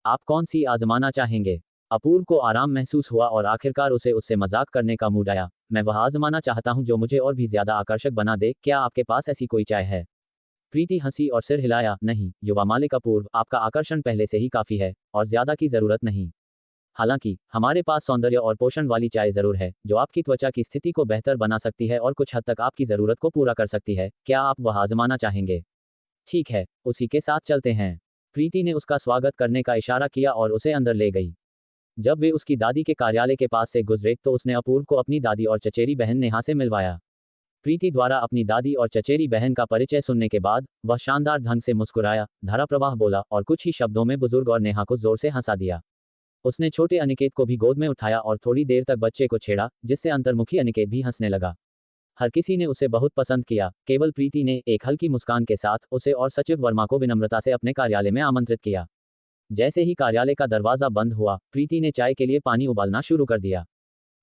S2: आप कौन सी आजमाना चाहेंगे? अपूर्व को आराम महसूस हुआ और आखिरकार उसे उससे मजाक करने का मूड आया। मैं वह आजमाना चाहता हूं जो मुझे और भी ज्यादा आकर्षक बना दे, क्या आपके पास ऐसी कोई चाय है? प्रीति हंसी और सिर हिलाया। नहीं, युवा मालिक अपूर्व, आपका आकर्षण पहले से ही काफी है, और ज्यादा की जरूरत नहीं। हालांकि हमारे पास सौंदर्य और पोषण वाली चाय जरूर है, जो आपकी त्वचा की स्थिति को बेहतर बना सकती है और कुछ हद तक आपकी जरूरत को पूरा कर सकती है। क्या आप वह आजमाना चाहेंगे? ठीक है, उसी के साथ चलते हैं। प्रीति ने उसका स्वागत करने का इशारा किया और उसे अंदर ले गई। जब वे उसकी दादी के कार्यालय के पास से गुजरे तो उसने अपूर्व को अपनी दादी और चचेरी बहन नेहा से मिलवाया। प्रीति द्वारा अपनी दादी और चचेरी बहन का परिचय सुनने के बाद वह शानदार ढंग से मुस्कुराया, धाराप्रवाह बोला और कुछ ही शब्दों में बुजुर्ग और नेहा को जोर से हंसा दिया। उसने छोटे अनिकेत को भी गोद में उठाया और थोड़ी देर तक बच्चे को छेड़ा, जिससे अंतर्मुखी अनिकेत भी हंसने लगा। हर किसी ने उसे बहुत पसंद किया, केवल प्रीति ने एक हल्की मुस्कान के साथ उसे और सचिव वर्मा को विनम्रता से अपने कार्यालय में आमंत्रित किया। जैसे ही कार्यालय का दरवाजा बंद हुआ, प्रीति ने चाय के लिए पानी उबालना शुरू कर दिया।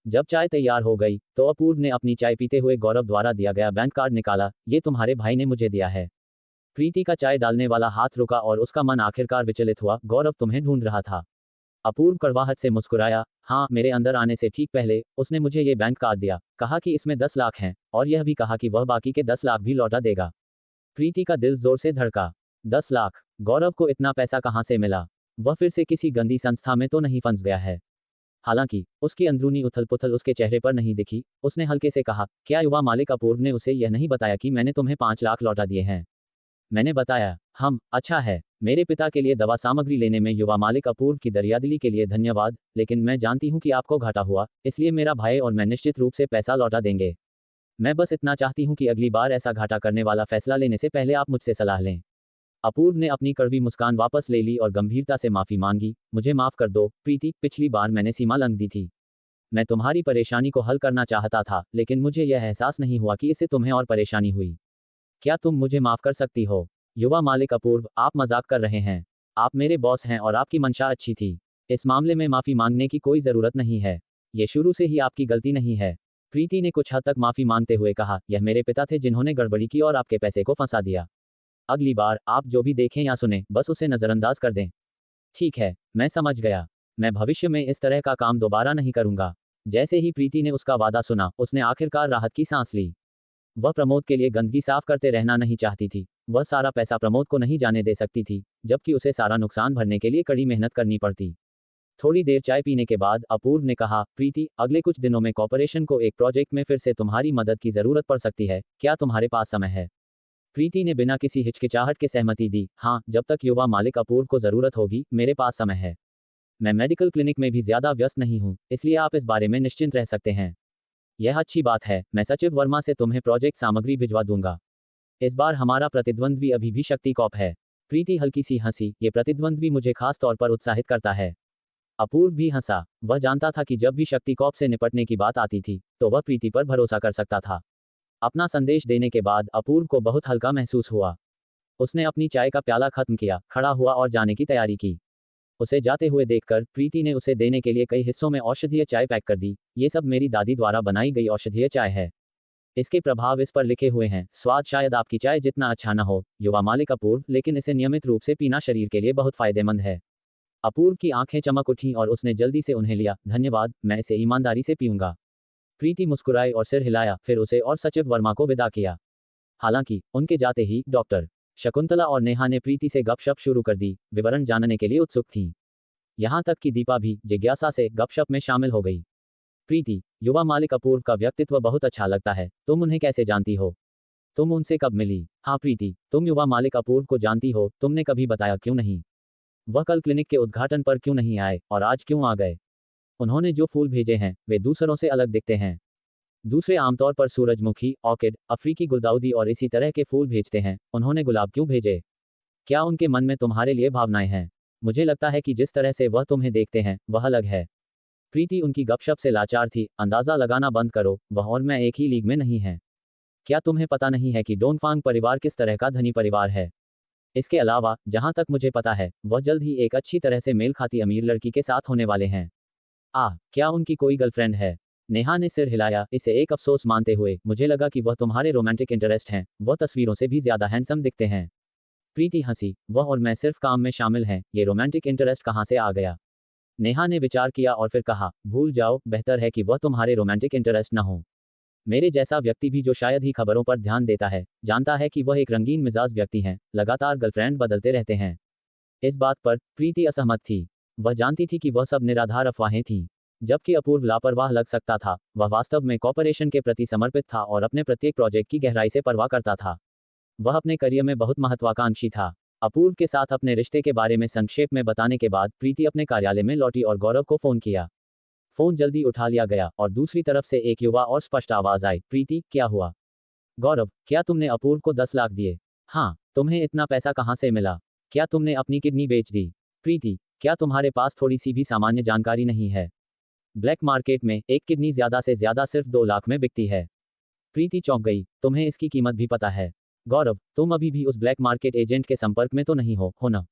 S2: जब चाय तैयार हो गई तो अपूर्व ने अपनी चाय पीते हुए गौरव द्वारा दिया गया बैंक कार्ड निकाला। ये तुम्हारे भाई ने मुझे दिया है। प्रीति का चाय डालने वाला हाथ रुका और उसका मन आखिरकार विचलित हुआ। गौरव तुम्हें ढूंढ रहा था। अपूर्व कड़वाहट से मुस्कुराया। हाँ, मेरे अंदर आने से ठीक पहले उसने मुझे ये बैंक कार्ड दिया, कहा कि इसमें 10 लाख हैं, और यह भी कहा कि वह बाकी के 10 लाख भी लौटा देगा। प्रीति का दिल जोर से धड़का। 10 लाख? गौरव को इतना पैसा कहाँ से मिला? वह फिर से किसी गंदी संस्था में तो नहीं फंस गया है? हालांकि उसकी अंदरूनी उथल पुथल उसके चेहरे पर नहीं दिखी। उसने हल्के से कहा, क्या युवा मालिक अपूर्व ने उसे यह नहीं बताया कि मैंने तुम्हें 5 लाख लौटा दिए हैं? मैंने बताया। अच्छा है। मेरे पिता के लिए दवा सामग्री लेने में युवा मालिक अपूर्व की दरियादिली के लिए धन्यवाद, लेकिन मैं जानती हूँ कि आपको घाटा हुआ, इसलिए मेरा भाई और मैं निश्चित रूप से पैसा लौटा देंगे। मैं बस इतना चाहती हूँ कि अगली बार ऐसा घाटा करने वाला फैसला लेने से पहले आप मुझसे सलाह लें। अपूर्व ने अपनी कड़वी मुस्कान वापस ले ली और गंभीरता से माफी मांगी। मुझे माफ कर दो प्रीति, पिछली बार मैंने सीमा लंघ दी थी। मैं तुम्हारी परेशानी को हल करना चाहता था, लेकिन मुझे यह एहसास नहीं हुआ कि इससे तुम्हें और परेशानी हुई। क्या तुम मुझे माफ कर सकती हो? युवा मालिक अपूर्व, आप मजाक कर रहे हैं। आप मेरे बॉस हैं और आपकी मंशा अच्छी थी। इस मामले में माफी मांगने की कोई जरूरत नहीं है। ये शुरू से ही आपकी गलती नहीं है। प्रीति ने कुछ हद तक माफी मांगते हुए कहा, यह मेरे पिता थे जिन्होंने गड़बड़ी की और आपके पैसे को फंसा दिया। अगली बार आप जो भी देखें या सुने, बस उसे नजरअंदाज कर दें। ठीक है, मैं समझ गया। मैं भविष्य में इस तरह का काम दोबारा नहीं करूंगा। जैसे ही प्रीति ने उसका वादा सुना, उसने आखिरकार राहत की सांस ली। वह प्रमोद के लिए गंदगी साफ करते रहना नहीं चाहती थी। वह सारा पैसा प्रमोद को नहीं जाने दे सकती थी, जबकि उसे सारा नुकसान भरने के लिए कड़ी मेहनत करनी पड़ती। थोड़ी देर चाय पीने के बाद अपूर्व ने कहा, प्रीति, अगले कुछ दिनों में कॉर्पोरेशन को एक प्रोजेक्ट में फिर से तुम्हारी मदद की जरूरत पड़ सकती है, क्या तुम्हारे पास समय है? प्रीति ने बिना किसी हिचकिचाहट के सहमति दी। हाँ, जब तक युवा मालिक अपूर्व को जरूरत होगी, मेरे पास समय है। मैं मेडिकल क्लिनिक में भी ज्यादा व्यस्त नहीं हूँ, इसलिए आप इस बारे में निश्चिंत रह सकते हैं। यह अच्छी बात है, मैं सचिव वर्मा से तुम्हें प्रोजेक्ट सामग्री भिजवा दूंगा। इस बार हमारा प्रतिद्वंद्वी अभी भी शक्ति कॉप है। प्रीति हल्की सी हंसी, ये प्रतिद्वंद्वी मुझे खास तौर पर उत्साहित करता है। अपूर्व भी हंसा। वह जानता था कि जब भी शक्ति कॉप से निपटने की बात आती थी, तो वह प्रीति पर भरोसा कर सकता था। अपना संदेश देने के बाद अपूर्व को बहुत हल्का महसूस हुआ। उसने अपनी चाय का प्याला खत्म किया, खड़ा हुआ और जाने की तैयारी की। उसे जाते हुए देखकर प्रीति ने उसे देने के लिए कई हिस्सों में औषधीय चाय पैक कर दी। ये सब मेरी दादी द्वारा बनाई गई औषधीय चाय है। इसके प्रभाव इस पर लिखे हुए हैं। स्वाद शायद आपकी चाय जितना अच्छा न हो, युवा मालिक अपूर्व, लेकिन इसे नियमित रूप से पीना शरीर के लिए बहुत फायदेमंद है। अपूर्व की आंखें चमक उठीं और उसने जल्दी से उन्हें लिया। धन्यवाद, मैं इसे ईमानदारी से पीऊंगा। प्रीति मुस्कुराई और सिर हिलाया, फिर उसे और सचिव वर्मा को विदा किया। हालांकि उनके जाते ही डॉक्टर शकुंतला और नेहा ने प्रीति से गपशप शुरू कर दी। विवरण जानने के लिए उत्सुक थीं। यहां तक कि दीपा भी जिज्ञासा से गपशप में शामिल हो गई। प्रीति, युवा मालिक अपूर्व का व्यक्तित्व बहुत अच्छा लगता है। तुम उन्हें कैसे जानती हो? तुम उनसे कब मिली? हाँ प्रीति, तुम युवा मालिक अपूर्व को जानती हो, तुमने कभी बताया क्यों नहीं? वह कल क्लिनिक के उद्घाटन पर क्यों नहीं आए और आज क्यों आ गए? उन्होंने जो फूल भेजे हैं, वे दूसरों से अलग दिखते हैं। दूसरे आमतौर पर सूरजमुखी, ऑर्किड, अफ्रीकी गुलदाउदी और इसी तरह के फूल भेजते हैं, उन्होंने गुलाब क्यों भेजे? क्या उनके मन में तुम्हारे लिए भावनाएं हैं? मुझे लगता है कि जिस तरह से वह तुम्हें देखते हैं, वह अलग है। प्रीति उनकी गपशप से लाचार थी। अंदाजा लगाना बंद करो, वह और मैं एक ही लीग में नहीं हैं। क्या तुम्हें पता नहीं है कि डोनफांग परिवार किस तरह का धनी परिवार है? इसके अलावा, जहां तक मुझे पता है, वह जल्द ही एक अच्छी तरह से मेल खाती अमीर लड़की के साथ होने वाले हैं। क्या उनकी कोई गर्लफ्रेंड है? नेहा ने सिर हिलाया, इसे एक अफसोस मानते हुए। मुझे लगा कि वह तुम्हारे रोमांटिक इंटरेस्ट हैं, वह तस्वीरों से भी ज्यादा हैंडसम दिखते हैं। प्रीति हंसी, वह और मैं सिर्फ काम में शामिल हैं, ये रोमांटिक इंटरेस्ट कहाँ से आ गया? नेहा ने विचार किया और फिर कहा, भूल जाओ, बेहतर है कि वह तुम्हारे रोमांटिक इंटरेस्ट न हो। मेरे जैसा व्यक्ति भी जो शायद ही खबरों पर ध्यान देता है, जानता है कि वह एक रंगीन मिजाज व्यक्ति हैं, लगातार गर्लफ्रेंड बदलते रहते हैं। इस बात पर प्रीति असहमत थी। वह जानती थी कि वह सब निराधार अफवाहें थीं। जबकि अपूर्व लापरवाह लग सकता था, वह वास्तव में कॉर्पोरेशन के प्रति समर्पित था और अपने प्रत्येक प्रोजेक्ट की गहराई से परवाह करता था। वह अपने करियर में बहुत महत्वाकांक्षी था। अपूर्व के साथ अपने रिश्ते के बारे में संक्षेप में बताने के बाद प्रीति अपने कार्यालय में लौटी और गौरव को फोन किया। फोन जल्दी उठा लिया गया और दूसरी तरफ से एक युवा और स्पष्ट आवाज आई, प्रीति, क्या हुआ? गौरव, क्या तुमने अपूर्व को 10 लाख दिए? हाँ। तुम्हें इतना पैसा कहाँ से मिला? क्या तुमने अपनी किडनी बेच दी? प्रीति, क्या तुम्हारे पास थोड़ी सी भी सामान्य जानकारी नहीं है? ब्लैक मार्केट में एक किडनी ज्यादा से ज्यादा सिर्फ 2 लाख में बिकती है। प्रीति चौंक गई, तुम्हें इसकी कीमत भी पता है? गौरव, तुम अभी भी उस ब्लैक मार्केट एजेंट के संपर्क में तो नहीं हो ना?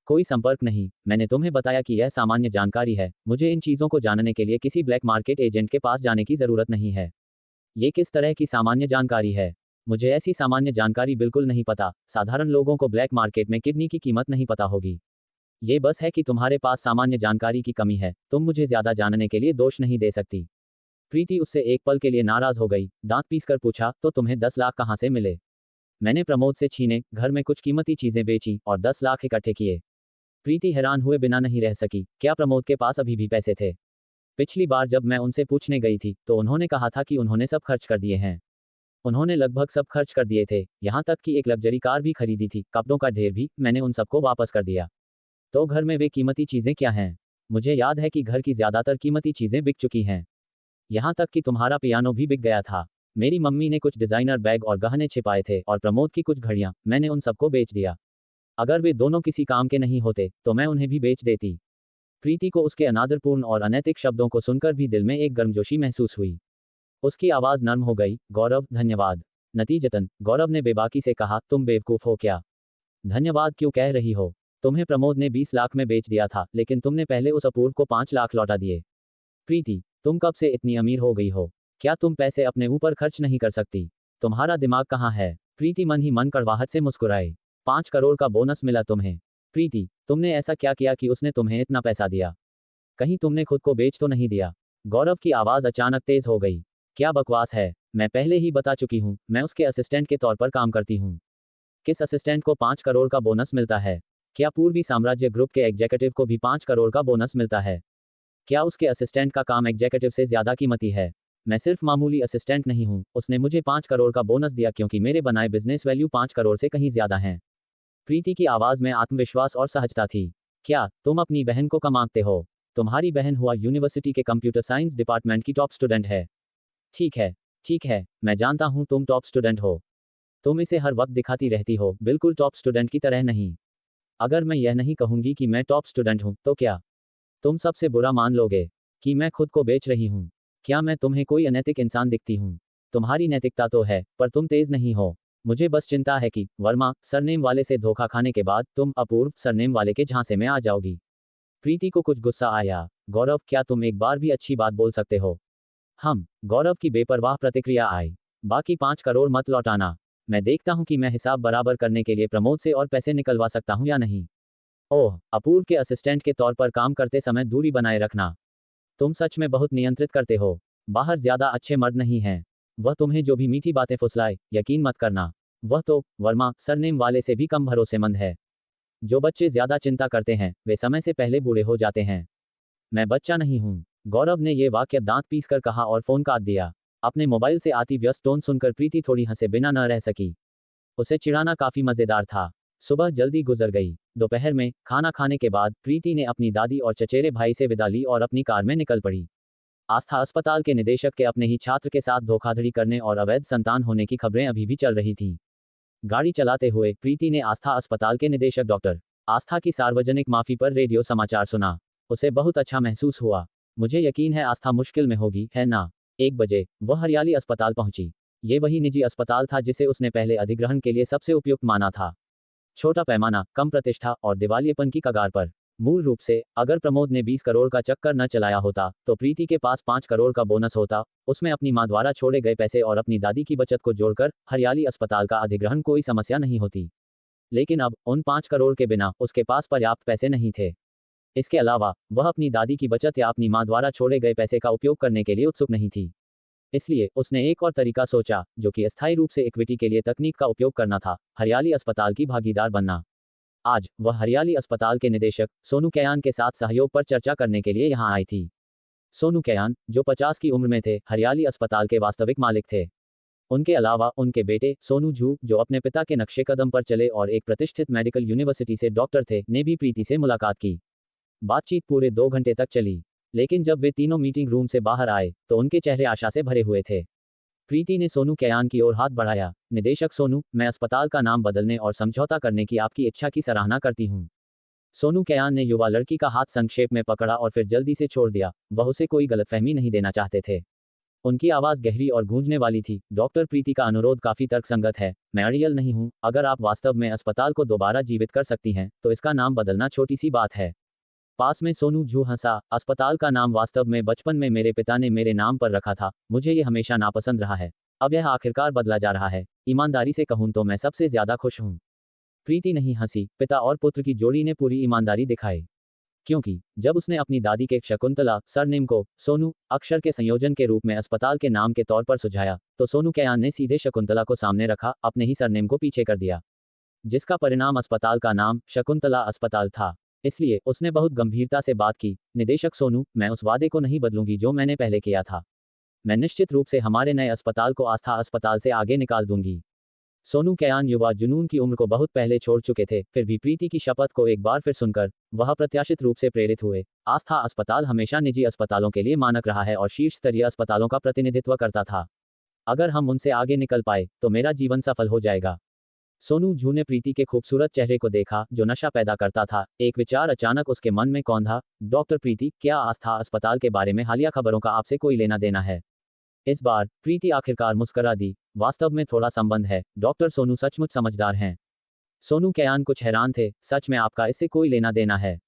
S2: कोई संपर्क नहीं, मैंने तुम्हें बताया कि यह सामान्य जानकारी है। मुझे इन चीजों को जानने के लिए किसी ब्लैक मार्केट एजेंट के पास जाने की जरूरत नहीं है। ये किस तरह की सामान्य जानकारी है? मुझे ऐसी सामान्य जानकारी बिल्कुल नहीं पता। साधारण लोगों को ब्लैक मार्केट में किडनी की कीमत नहीं पता होगी। ये बस है कि तुम्हारे पास सामान्य जानकारी की कमी है। तुम मुझे ज्यादा जानने के लिए दोष नहीं दे सकती। प्रीति उससे एक पल के लिए नाराज हो गई। दांत पीसकर पूछा, तो तुम्हें 10 लाख कहाँ से मिले? मैंने प्रमोद से छीने, घर में कुछ कीमती चीजें बेची और 10 लाख इकट्ठे किए। प्रीति हैरान हुए बिना नहीं रह सकी। क्या प्रमोद के पास अभी भी पैसे थे? पिछली बार जब मैं उनसे पूछने गई थी, तो उन्होंने कहा था कि उन्होंने सब खर्च कर दिए हैं। उन्होंने लगभग सब खर्च कर दिए थे, यहाँ तक कि एक लग्जरी कार भी खरीदी थी, कपड़ों का ढेर भी। मैंने उन सबको वापस कर दिया। तो घर में वे कीमती चीजें क्या हैं? मुझे याद है कि घर की ज्यादातर कीमती चीजें बिक चुकी हैं। यहाँ तक कि तुम्हारा पियानो भी बिक गया था। मेरी मम्मी ने कुछ डिजाइनर बैग और गहने छिपाए थे और प्रमोद की कुछ घड़ियां, मैंने उन सबको बेच दिया। अगर वे दोनों किसी काम के नहीं होते, तो मैं उन्हें भी बेच देती। प्रीति को उसके अनादरपूर्ण और अनैतिक शब्दों को सुनकर भी दिल में एक गर्मजोशी महसूस हुई। उसकी आवाज नर्म हो गई, गौरव, धन्यवाद। नतीजतन, गौरव ने बेबाकी से कहा, तुम बेवकूफ हो क्या? धन्यवाद क्यों कह रही हो? तुम्हें प्रमोद ने 20 लाख में बेच दिया था, लेकिन तुमने पहले उस अपूर्व को 5 लाख लौटा दिए। प्रीति, तुम कब से इतनी अमीर हो गई हो? क्या तुम पैसे अपने ऊपर खर्च नहीं कर सकती? तुम्हारा दिमाग कहाँ है? प्रीति मन ही मन कड़वाहट से मुस्कुराई। 5 करोड़ का बोनस मिला तुम्हें? प्रीति, तुमने ऐसा क्या किया कि उसने तुम्हें इतना पैसा दिया? कहीं तुमने खुद को बेच तो नहीं दिया? गौरव की आवाज अचानक तेज हो गई। क्या बकवास है, मैं पहले ही बता चुकी हूँ, मैं उसके असिस्टेंट के तौर पर काम करती हूँ। किस असिस्टेंट को 5 करोड़ का बोनस मिलता है? क्या पूर्वी साम्राज्य ग्रुप के एग्जीक्यूटिव को भी 5 करोड़ का बोनस मिलता है? क्या उसके असिस्टेंट का काम एग्जीक्यूटिव से ज्यादा कीमती है? मैं सिर्फ मामूली असिस्टेंट नहीं हूँ, उसने मुझे 5 करोड़ का बोनस दिया क्योंकि मेरे बनाए बिजनेस वैल्यू 5 करोड़ से कहीं ज्यादा हैं। प्रीति की आवाज में आत्मविश्वास और सहजता थी। क्या तुम अपनी बहन को कमाते हो? तुम्हारी बहन हुआ यूनिवर्सिटी के कंप्यूटर साइंस डिपार्टमेंट की टॉप स्टूडेंट है। ठीक है, ठीक है, मैं जानता हूँ तुम टॉप स्टूडेंट हो। तुम इसे हर वक्त दिखाती रहती हो, बिल्कुल टॉप स्टूडेंट की तरह नहीं। अगर मैं यह नहीं कहूंगी कि मैं टॉप स्टूडेंट हूं, तो क्या तुम सबसे बुरा मान लोगे कि मैं खुद को बेच रही हूं? क्या मैं तुम्हें कोई अनैतिक इंसान दिखती हूं? तुम्हारी नैतिकता तो है, पर तुम तेज नहीं हो। मुझे बस चिंता है कि वर्मा सरनेम वाले से धोखा खाने के बाद तुम अपूर्व सरनेम वाले के झांसे में आ जाओगी। प्रीति को कुछ गुस्सा आया। गौरव, क्या तुम एक बार भी अच्छी बात बोल सकते हो? गौरव की बेपरवाह प्रतिक्रिया आई। बाकी 5 करोड़ मत लौटाना। मैं देखता हूं कि मैं हिसाब बराबर करने के लिए प्रमोद से और पैसे निकलवा सकता हूं या नहीं। ओह, अपूर्व के असिस्टेंट के तौर पर काम करते समय दूरी बनाए रखना। तुम सच में बहुत नियंत्रित करते हो। बाहर ज्यादा अच्छे मर्द नहीं हैं। वह तुम्हें जो भी मीठी बातें फुसलाए, यकीन मत करना। वह तो वर्मा सरनेम वाले से भी कम भरोसेमंद है। जो बच्चे ज्यादा चिंता करते हैं, वे समय से पहले बूढ़े हो जाते हैं। मैं बच्चा नहीं हूं। गौरव ने यह वाक्य दांत पीस कर कहा और फोन काट दिया। अपने मोबाइल से आती व्यस्त टोन सुनकर प्रीति थोड़ी हंसे बिना न रह सकी। उसे चिढ़ाना काफी मजेदार था। सुबह जल्दी गुजर गई। दोपहर में खाना खाने के बाद प्रीति ने अपनी दादी और चचेरे भाई से विदा ली और अपनी कार में निकल पड़ी। आस्था अस्पताल के निदेशक के अपने ही छात्र के साथ धोखाधड़ी करने और अवैध संतान होने की खबरें अभी भी चल रही थीं। गाड़ी चलाते हुए प्रीति ने आस्था अस्पताल के निदेशक डॉक्टर आस्था की सार्वजनिक माफी पर रेडियो समाचार सुना। उसे बहुत अच्छा महसूस हुआ। मुझे यकीन है आस्था मुश्किल में होगी, है ना? 1 बजे वह हरियाली अस्पताल पहुंची। ये वही निजी अस्पताल था जिसे उसने पहले अधिग्रहण के लिए सबसे उपयुक्त माना था। छोटा पैमाना, कम प्रतिष्ठा और दिवालियेपन की कगार पर। मूल रूप से, अगर प्रमोद ने 20 करोड़ का चक्कर न चलाया होता, तो प्रीति के पास 5 करोड़ का बोनस होता। उसमें अपनी मां द्वारा छोड़े गए पैसे और अपनी दादी की बचत को जोड़कर हरियाली अस्पताल का अधिग्रहण कोई समस्या नहीं होती। लेकिन अब उन 5 करोड़ के बिना उसके पास पर्याप्त पैसे नहीं थे। इसके अलावा वह अपनी दादी की बचत या अपनी मां द्वारा छोड़े गए पैसे का उपयोग करने के लिए उत्सुक नहीं थी। इसलिए उसने एक और तरीका सोचा, जो कि अस्थायी रूप से इक्विटी के लिए तकनीक का उपयोग करना था, हरियाली अस्पताल की भागीदार बनना। आज वह हरियाली अस्पताल के निदेशक सोनू कैयान के साथ सहयोग पर चर्चा करने के लिए यहां आई थी। सोनू कैयान, जो 50 की उम्र में थे, हरियाली अस्पताल के वास्तविक मालिक थे। उनके अलावा उनके बेटे सोनू झू, जो अपने पिता के नक्शे कदम पर चले और एक प्रतिष्ठित मेडिकल यूनिवर्सिटी से डॉक्टर थे, ने भी प्रीति से मुलाकात की। बातचीत पूरे 2 घंटे तक चली। लेकिन जब वे तीनों मीटिंग रूम से बाहर आए, तो उनके चेहरे आशा से भरे हुए थे। प्रीति ने सोनू कैयान की ओर हाथ बढ़ाया। निदेशक सोनू, मैं अस्पताल का नाम बदलने और समझौता करने की आपकी इच्छा की सराहना करती हूँ। सोनू कैयान ने युवा लड़की का हाथ संक्षेप में पकड़ा और फिर जल्दी से छोड़ दिया। वह उसे कोई गलतफहमी नहीं देना चाहते थे। उनकी आवाज गहरी और गूंजने वाली थी। डॉक्टर प्रीति का अनुरोध काफी तर्कसंगत है। मैं अड़ियल नहीं हूँ। अगर आप वास्तव में अस्पताल को दोबारा जीवित कर सकती हैं, तो इसका नाम बदलना छोटी सी बात है। पास में सोनू झू हंसा। अस्पताल का नाम वास्तव में बचपन में मेरे पिता ने मेरे नाम पर रखा था। मुझे ये हमेशा नापसंद रहा है। अब यह आखिरकार बदला जा रहा है। ईमानदारी से कहूं तो मैं सबसे ज्यादा खुश हूं। प्रीति नहीं हंसी। पिता और पुत्र की जोड़ी ने पूरी ईमानदारी दिखाई। क्योंकि जब उसने अपनी दादी के शकुंतला सरनेम को सोनू अक्षर के संयोजन के रूप में अस्पताल के नाम के तौर पर सुझाया, तो सोनू कैयान ने सीधे शकुंतला को सामने रखा, अपने ही सरनेम को पीछे कर दिया। जिसका परिणाम अस्पताल का नाम शकुंतला अस्पताल था। इसलिए उसने बहुत गंभीरता से बात की। निदेशक सोनू, मैं उस वादे को नहीं बदलूंगी जो मैंने पहले किया था। मैं निश्चित रूप से हमारे नए अस्पताल को आस्था अस्पताल से आगे निकाल दूंगी। सोनू कैयान युवा जुनून की उम्र को बहुत पहले छोड़ चुके थे, फिर भी प्रीति की शपथ को एक बार फिर सुनकर वह अप्रत्याशित रूप से प्रेरित हुए। आस्था अस्पताल हमेशा निजी अस्पतालों के लिए मानक रहा है और शीर्ष स्तरीय अस्पतालों का प्रतिनिधित्व करता था। अगर हम उनसे आगे निकल पाए, तो मेरा जीवन सफल हो जाएगा। सोनू झू ने प्रीति के खूबसूरत चेहरे को देखा, जो नशा पैदा करता था। एक विचार अचानक उसके मन में कौंधा। डॉक्टर प्रीति, क्या आस्था अस्पताल के बारे में हालिया खबरों का आपसे कोई लेना देना है? इस बार प्रीति आखिरकार मुस्करा दी। वास्तव में थोड़ा संबंध है। डॉक्टर सोनू सचमुच समझदार हैं। सोनू कैयान कुछ हैरान थे। सच में आपका इससे कोई लेना देना है?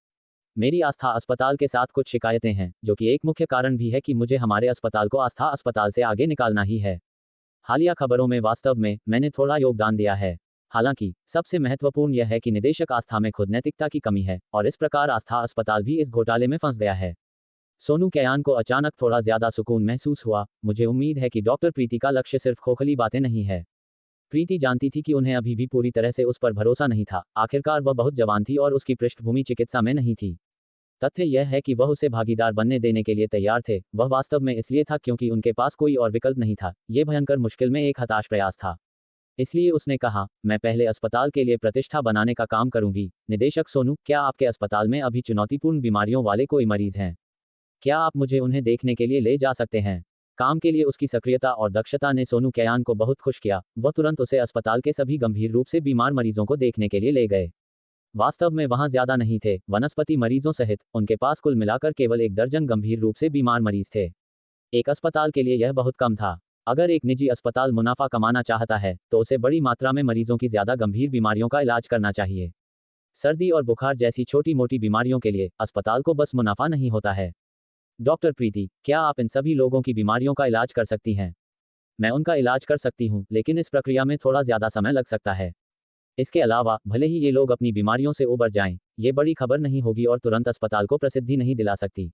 S2: मेरी आस्था अस्पताल के साथ कुछ शिकायतें हैं, जो कि एक मुख्य कारण भी है कि मुझे हमारे अस्पताल को आस्था अस्पताल से आगे निकालना ही है। हालिया खबरों में वास्तव में मैंने थोड़ा योगदान दिया है। हालांकि सबसे महत्वपूर्ण यह है कि निदेशक आस्था में खुद नैतिकता की कमी है, और इस प्रकार आस्था अस्पताल भी इस घोटाले में फंस गया है। सोनू कैयान को अचानक थोड़ा ज्यादा सुकून महसूस हुआ। मुझे उम्मीद है कि डॉक्टर प्रीति का लक्ष्य सिर्फ खोखली बातें नहीं है। प्रीति जानती थी कि उन्हें अभी भी पूरी तरह से उस पर भरोसा नहीं था। आखिरकार वह बहुत जवान थी और उसकी पृष्ठभूमि चिकित्सा में नहीं थी। तथ्य यह है कि वह उसे भागीदार बनने देने के लिए तैयार थे। वह वास्तव में इसलिए था क्योंकि उनके पास कोई और विकल्प नहीं था। ये भयंकर मुश्किल में एक हताश प्रयास था। इसलिए उसने कहा, मैं पहले अस्पताल के लिए प्रतिष्ठा बनाने का काम करूंगी। निदेशक सोनू, क्या आपके अस्पताल में अभी चुनौतीपूर्ण बीमारियों वाले कोई मरीज हैं? क्या आप मुझे उन्हें देखने के लिए ले जा सकते हैं? काम के लिए उसकी सक्रियता और दक्षता ने सोनू कैयान को बहुत खुश किया। वह तुरंत उसे अस्पताल के सभी गंभीर रूप से बीमार मरीजों को देखने के लिए ले गए। वास्तव में वहां ज्यादा नहीं थे। वनस्पति मरीजों सहित उनके पास कुल मिलाकर केवल 1 दर्जन गंभीर रूप से बीमार मरीज थे। एक अस्पताल के लिए यह बहुत कम था। अगर एक निजी अस्पताल मुनाफा कमाना चाहता है तो उसे बड़ी मात्रा में मरीजों की ज्यादा गंभीर बीमारियों का इलाज करना चाहिए। सर्दी और बुखार जैसी छोटी मोटी बीमारियों के लिए अस्पताल को बस मुनाफा नहीं होता है। डॉक्टर प्रीति, क्या आप इन सभी लोगों की बीमारियों का इलाज कर सकती हैं? मैं उनका इलाज कर सकती हूँ, लेकिन इस प्रक्रिया में थोड़ा ज्यादा समय लग सकता है। इसके अलावा भले ही ये लोग अपनी बीमारियों से उबर जाएं, ये बड़ी खबर नहीं होगी और तुरंत अस्पताल को प्रसिद्धि नहीं दिला सकती।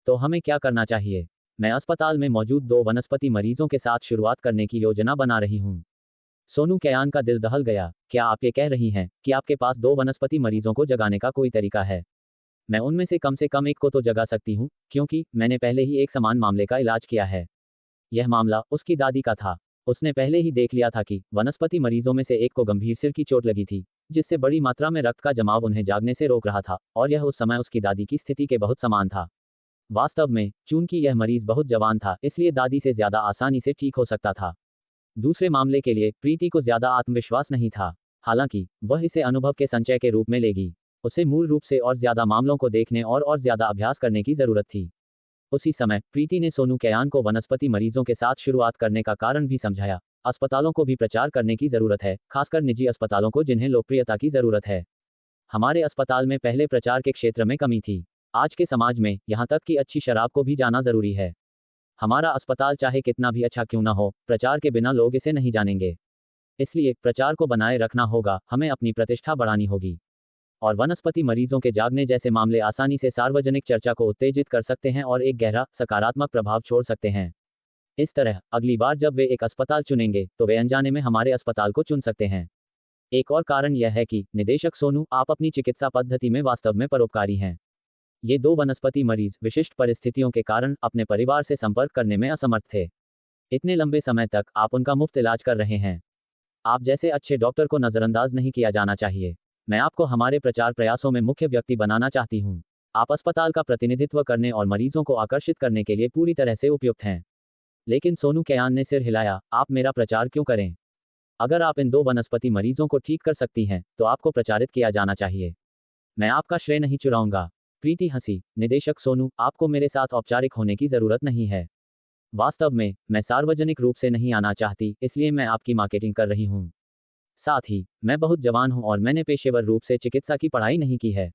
S2: तो हमें क्या करना चाहिए? मैं अस्पताल में मौजूद 2 वनस्पति मरीजों के साथ शुरुआत करने की योजना बना रही हूँ। सोनू कैयान का दिल दहल गया। क्या आप ये कह रही हैं कि आपके पास 2 वनस्पति मरीजों को जगाने का कोई तरीका है? मैं उनमें से कम 1 को तो जगा सकती हूँ, क्योंकि मैंने पहले ही एक समान मामले का इलाज किया है। यह मामला उसकी दादी का था। उसने पहले ही देख लिया था कि वनस्पति मरीजों में से एक को गंभीर सिर की चोट लगी थी, जिससे बड़ी मात्रा में रक्त का जमाव उन्हें जागने से रोक रहा था, और यह उस समय उसकी दादी की स्थिति के बहुत समान था। वास्तव में चूंकि यह मरीज बहुत जवान था, इसलिए दादी से ज्यादा आसानी से ठीक हो सकता था। दूसरे मामले के लिए प्रीति को ज्यादा आत्मविश्वास नहीं था। हालांकि वह इसे अनुभव के संचय के रूप में लेगी। उसे मूल रूप से और ज्यादा मामलों को देखने और ज्यादा अभ्यास करने की जरूरत थी। उसी समय प्रीति ने सोनू कैयान को वनस्पति मरीजों के साथ शुरुआत करने का कारण भी समझाया। अस्पतालों को भी प्रचार करने की जरूरत है, खासकर निजी अस्पतालों को जिन्हें लोकप्रियता की जरूरत है। हमारे अस्पताल में पहले प्रचार के क्षेत्र में कमी थी। आज के समाज में यहां तक कि अच्छी शराब को भी जाना जरूरी है। हमारा अस्पताल चाहे कितना भी अच्छा क्यों ना हो, प्रचार के बिना लोग इसे नहीं जानेंगे। इसलिए प्रचार को बनाए रखना होगा, हमें अपनी प्रतिष्ठा बढ़ानी होगी। और वनस्पति मरीजों के जागने जैसे मामले आसानी से सार्वजनिक चर्चा को उत्तेजित कर सकते हैं और एक गहरा सकारात्मक प्रभाव छोड़ सकते हैं। इस तरह अगली बार जब वे एक अस्पताल चुनेंगे तो वे अनजाने में हमारे अस्पताल को चुन सकते हैं। एक और कारण यह है कि निदेशक सोनू, आप अपनी चिकित्सा पद्धति में वास्तव में परोपकारी हैं। ये 2 वनस्पति मरीज विशिष्ट परिस्थितियों के कारण अपने परिवार से संपर्क करने में असमर्थ थे। इतने लंबे समय तक आप उनका मुफ्त इलाज कर रहे हैं। आप जैसे अच्छे डॉक्टर को नजरअंदाज नहीं किया जाना चाहिए। मैं आपको हमारे प्रचार प्रयासों में मुख्य व्यक्ति बनाना चाहती हूँ। आप अस्पताल का प्रतिनिधित्व करने और मरीजों को आकर्षित करने के लिए पूरी तरह से उपयुक्त हैं। लेकिन सोनू कैयान ने सिर हिलाया। आप मेरा प्रचार क्यों करें? अगर आप इन 2 वनस्पति मरीजों को ठीक कर सकती हैं तो आपको प्रचारित किया जाना चाहिए। मैं आपका श्रेय नहीं चुराऊंगा। प्रीति हंसी। निदेशक सोनू, आपको मेरे साथ औपचारिक होने की जरूरत नहीं है। वास्तव में मैं सार्वजनिक रूप से नहीं आना चाहती, इसलिए मैं आपकी मार्केटिंग कर रही हूँ। साथ ही मैं बहुत जवान हूं और मैंने पेशेवर रूप से चिकित्सा की पढ़ाई नहीं की है।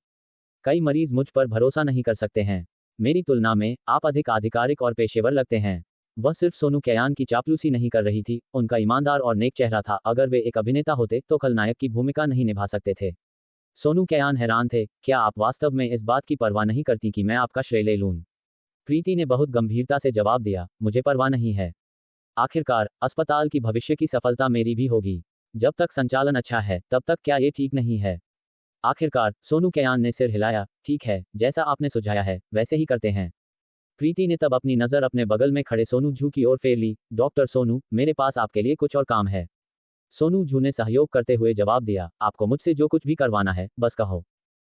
S2: कई मरीज मुझ पर भरोसा नहीं कर सकते हैं। मेरी तुलना में आप अधिक आधिकारिक और पेशेवर लगते हैं। वह सिर्फ सोनू कैयान की चापलूसी नहीं कर रही थी, उनका ईमानदार और नेक चेहरा था। अगर वे एक अभिनेता होते तो खलनायक की भूमिका नहीं निभा सकते थे। सोनू कैयान हैरान थे। क्या आप वास्तव में इस बात की परवाह नहीं करती कि मैं आपका श्रेय ले लूं? प्रीति ने बहुत गंभीरता से जवाब दिया, मुझे परवाह नहीं है। आखिरकार अस्पताल की भविष्य की सफलता मेरी भी होगी। जब तक संचालन अच्छा है तब तक क्या ये ठीक नहीं है? आखिरकार सोनू कैयान ने सिर हिलाया। ठीक है, जैसा आपने सुझाया है वैसे ही करते हैं। प्रीति ने तब अपनी नजर अपने बगल में खड़े सोनू झू की ओर फेर ली। डॉक्टर सोनू, मेरे पास आपके लिए कुछ और काम है। सोनू झू ने सहयोग करते हुए जवाब दिया, आपको मुझसे जो कुछ भी करवाना है बस कहो।